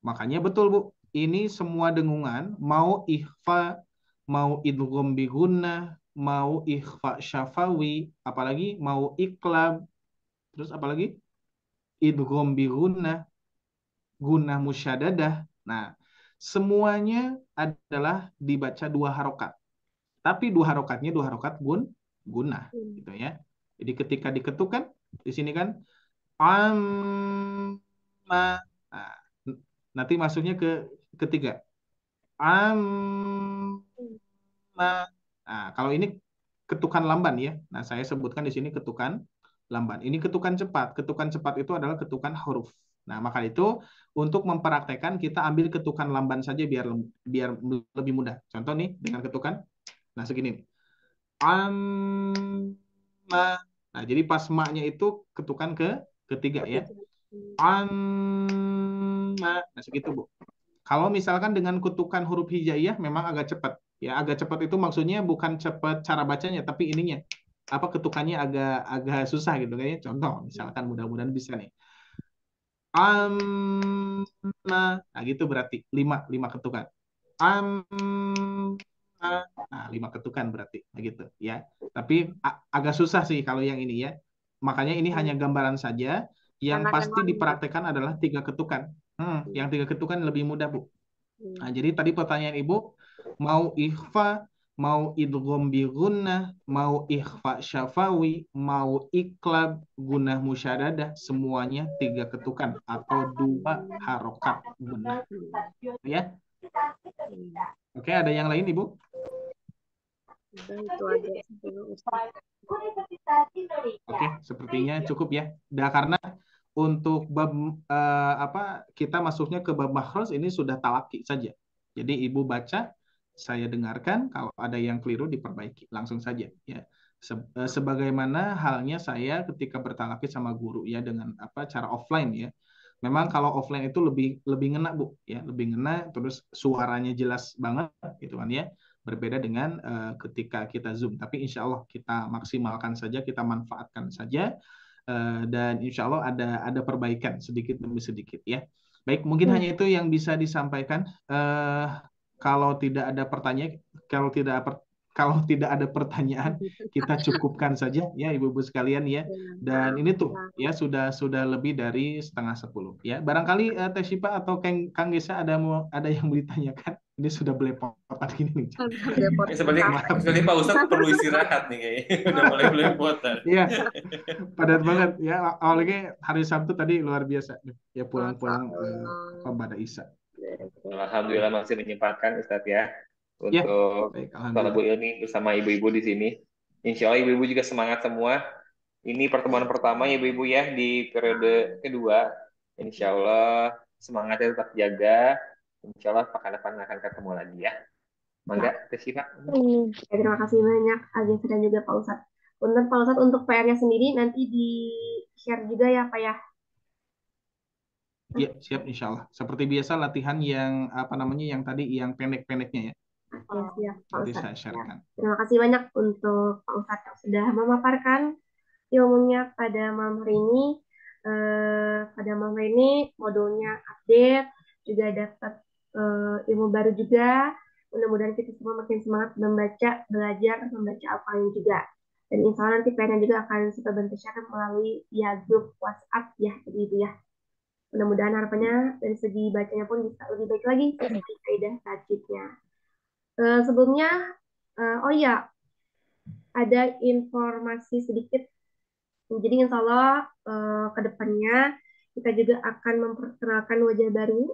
Makanya betul, Bu. Ini semua dengungan, mau ikhfa, mau idgham bi gunnah, mau ikhfa syafawi, apalagi mau iklab, terus apalagi idgham bi gunnah, gunnah musyadadah. Nah, semuanya adalah dibaca 2 harokat. Tapi 2 harokatnya 2 harokat gunnah gitu ya. Jadi ketika diketukan di sini kan amma. Nah, nanti masuknya ke ketiga. Amma. Nah, kalau ini ketukan lamban ya. Nah, saya sebutkan di sini ketukan lamban. Ini ketukan cepat. Ketukan cepat itu adalah ketukan huruf. Nah, maka itu untuk mempraktekkan kita ambil ketukan lamban saja biar lebih mudah. Contoh nih dengan ketukan. Nah, segini nih. Amma. Nah, jadi pas ma-nya itu ketukan ketiga ya. Amma. Nah, segitu, Bu. Kalau misalkan dengan kutukan huruf hijaiyah memang agak cepat. Ya, agak cepat itu maksudnya bukan cepat cara bacanya, tapi ininya. Apa ketukannya agak susah gitu kayaknya. Contoh, misalkan mudah-mudahan bisa nih. Amma. Nah, gitu berarti lima ketukan. Amma. Nah, 5 ketukan berarti. Nah, gitu ya. Tapi agak susah sih kalau yang ini ya. Makanya ini hanya gambaran saja. Yang Anak yang pasti lain, Kak. dipraktekkan adalah 3 ketukan. Yang 3 ketukan lebih mudah, Bu. Nah, jadi tadi pertanyaan Ibu, mau ikhfa, mau idgham bi gunnah, mau ikhfa syafawi, mau iklab gunnah musyaddadah, semuanya 3 ketukan atau 2 harokat gunnah. Ya, oke, ada yang lain Ibu? Udah itu aja sebelum Ustaz. Oke, sepertinya cukup ya. Karena untuk bab kita masuknya ke bab makhraj ini sudah talaki saja. Jadi Ibu baca, saya dengarkan, kalau ada yang keliru diperbaiki langsung saja ya. Sebagaimana halnya saya ketika bertalaki sama guru ya dengan cara offline ya. Memang kalau offline itu lebih ngena, Bu ya, lebih ngena, terus suaranya jelas banget gitu kan ya. Berbeda dengan ketika kita Zoom. Tapi insya Allah kita maksimalkan saja, kita manfaatkan saja, dan insya Allah ada perbaikan sedikit demi sedikit ya. Baik, mungkin hanya itu yang bisa disampaikan. Kalau tidak ada pertanyaan, kalau tidak ada pertanyaan, kita cukupkan saja ya Ibu-ibu sekalian ya. Dan ini tuh ya sudah lebih dari 9:30 ya. Barangkali Teh Syifa atau Kang Gesa ada yang mau ditanyakan. Ini sudah belepotan gini nih. Seperti Pak Ustadz perlu istirahat nih kayaknya. Udah mulai belepotan. Iya, padat banget ya. Awalnya hari Sabtu tadi luar biasa. Ya pulang-pulang pada Isya. Alhamdulillah masih menyempatkan Ustadz ya Ya, untuk baik, Thalabul alhamdulillah. Ilmi bersama ibu-ibu di sini. Insya Allah ibu-ibu juga semangat semua. Ini pertemuan pertama ya ibu-ibu ya di periode kedua. Insya Allah semangatnya tetap jaga. Insya Allah pekan-pekan akan ketemu lagi ya. Mangga, Teh Syifa. Ya, terima kasih banyak Agnes dan juga Pak Ustadz. Untuk Pak Ustadz untuk PR-nya sendiri nanti di-share juga ya Pak ya. Ya, siap insya Allah. Seperti biasa latihan yang yang tadi yang pendek-pendeknya ya. Ya, siap Pak Nanti Ustadz. saya sharekan. Terima kasih banyak untuk Pak Ustadz yang sudah memaparkan ilmunya pada malam hari ini. Pada malam hari ini modulnya update, juga dapat ilmu baru juga. Mudah-mudahan kita semua makin semangat belajar membaca Al-Quran juga. Dan insya Allah nanti PR-nya juga akan kita bantu share melalui via grup WhatsApp ya, jadi itu ya. Mudah-mudahan harapannya dari segi bacanya pun bisa lebih baik lagi seperti kaidah tajwidnya. Sebelumnya, oh ya, ada informasi sedikit. Jadi insya Allah ke depannya kita juga akan memperkenalkan wajah baru,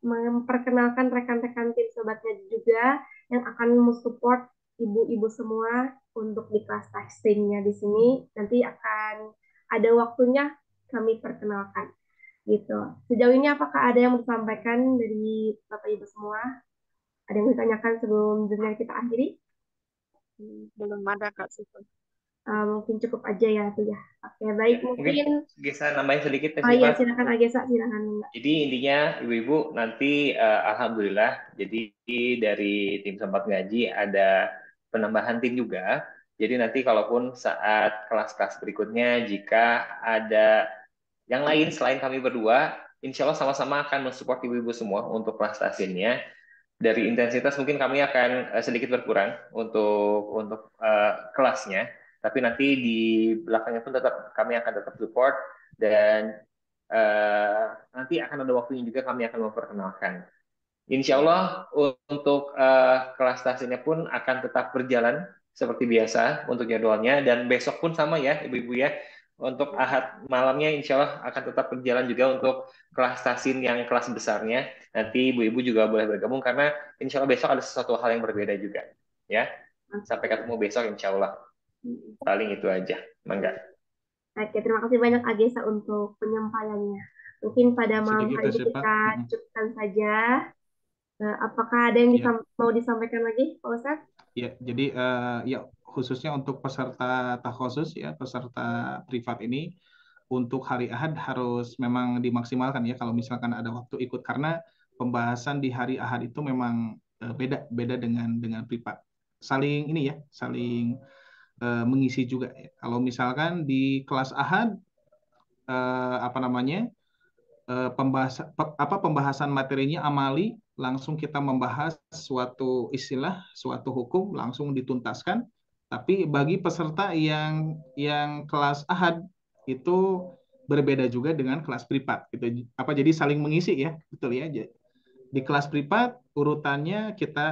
memperkenalkan rekan-rekan tim sobatnya juga yang akan mensupport ibu-ibu semua untuk di kelas textingnya di sini. Nanti akan ada waktunya kami perkenalkan gitu. Sejauh ini apakah ada yang mau disampaikan dari Bapak Ibu semua? Ada yang ditanyakan sebelum jurnal kita akhiri? Belum ada Kak Siva. Mungkin cukup aja ya tuh ya. Oke, baik, mungkin Gesa nambahin sedikit Teh iya, Syifa. silakan Agesa, silakan Mbak. Jadi intinya ibu-ibu nanti alhamdulillah jadi dari tim Sobat Ngaji ada penambahan tim juga. Jadi nanti kalaupun saat kelas-kelas berikutnya jika ada yang lain selain kami berdua, insya Allah sama-sama akan mensupport ibu-ibu semua untuk kelas tahsinnya. Dari intensitas mungkin kami akan sedikit berkurang untuk kelasnya, tapi nanti di belakangnya pun kami akan tetap support dan nanti akan ada waktunya juga kami akan memperkenalkan. Insya Allah untuk kelas tahsinnya pun akan tetap berjalan seperti biasa untuk jadwalnya dan besok pun sama ya ibu-ibu ya. Untuk Ahad malamnya insya Allah akan tetap berjalan juga untuk kelas tasin yang kelas besarnya. Nanti ibu-ibu juga boleh bergabung karena insya Allah besok ada sesuatu hal yang berbeda juga. Ya, sampai ketemu besok insya Allah. Paling itu aja. Mangga. Oke, terima kasih banyak Agesa untuk penyampaiannya. Mungkin pada malam Sedikit hari ya ini sih Pak. kita cukupkan saja. Apakah ada yang Ya, mau disampaikan lagi, Pak Ustadz? ya. Jadi ya khususnya untuk peserta takhusus ya, peserta privat ini untuk hari Ahad harus memang dimaksimalkan ya kalau misalkan ada waktu ikut karena pembahasan di hari Ahad itu memang beda dengan privat. Saling ini ya, saling mengisi juga ya. Kalau misalkan di kelas Ahad apa namanya? Pembahasan materinya amali langsung kita membahas suatu istilah, suatu hukum langsung dituntaskan. Tapi bagi peserta yang kelas ahad itu berbeda juga dengan kelas privat gitu. Jadi saling mengisi ya, betul ya. Di kelas privat urutannya kita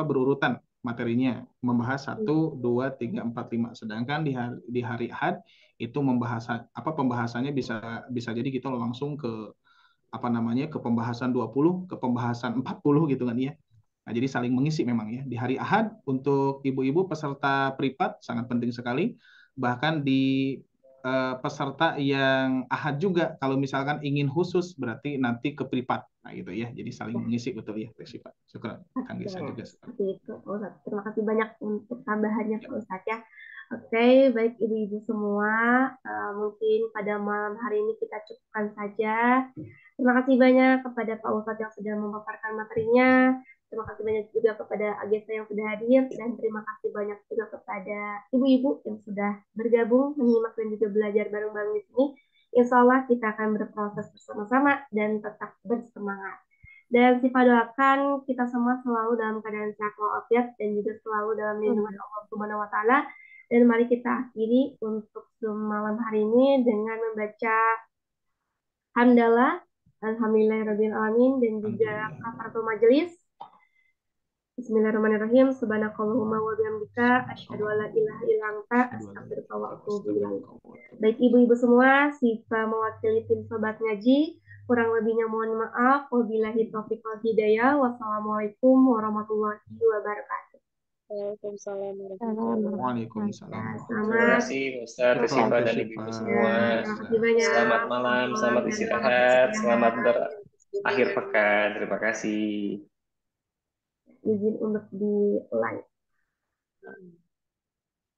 berurutan materinya membahas 1, 2, 3, 4, 5. Sedangkan di hari Ahad itu pembahasannya bisa jadi kita langsung ke ke pembahasan 20, ke pembahasan 40 gitu kan ya. Nah, jadi saling mengisi memang ya. Di hari Ahad untuk ibu-ibu peserta privat sangat penting sekali. Bahkan di peserta yang Ahad juga kalau misalkan ingin khusus berarti nanti ke privat. Nah, gitu ya. Jadi saling mengisi betul ya, Pak. Syukur. Kang Gesa juga seperti. Seperti itu, Pak Ustadz. Terima kasih banyak untuk tambahannya, Pak Ustadz ya. Oke, baik ibu-ibu semua. Mungkin pada malam hari ini kita cukupkan saja. Terima kasih banyak kepada Pak Ustadz yang sudah memaparkan materinya. Terima kasih banyak juga kepada Agesa yang sudah hadir. Dan terima kasih banyak juga kepada ibu-ibu yang sudah bergabung, menyimak dan juga belajar bareng-bareng di sini. Insya Allah kita akan berproses bersama-sama dan tetap bersemangat. Dan Siva doakan kita semua selalu dalam keadaan sehat walafiat dan juga selalu dalam lindungan Allah Subhanahu wa taala. Dan mari kita akhiri untuk malam hari ini dengan membaca hamdalah, alhamdulillahirabbil alamin dan juga kafaratul majelis. Bismillahirrahmanirrahim. Subhanakallahumma wa bihamdika asyhadu an la ilaha illa anta astaghfiruka wa atubu ilaik. Baik ibu-ibu semua, Siva mewakili tim Sobat Ngaji. Kurang lebihnya mohon maaf. Wabillahi taufiq wal hidayah. Wassalamualaikum warahmatullahi wabarakatuh. Waalaikumsalam Waalaikumsalam. Terima kasih Ustaz Siva dan ibu-ibu semua. Terima kasih banyak. Selamat malam, selamat istirahat, selamat berakhir pekan. Terima kasih. Izin untuk di live.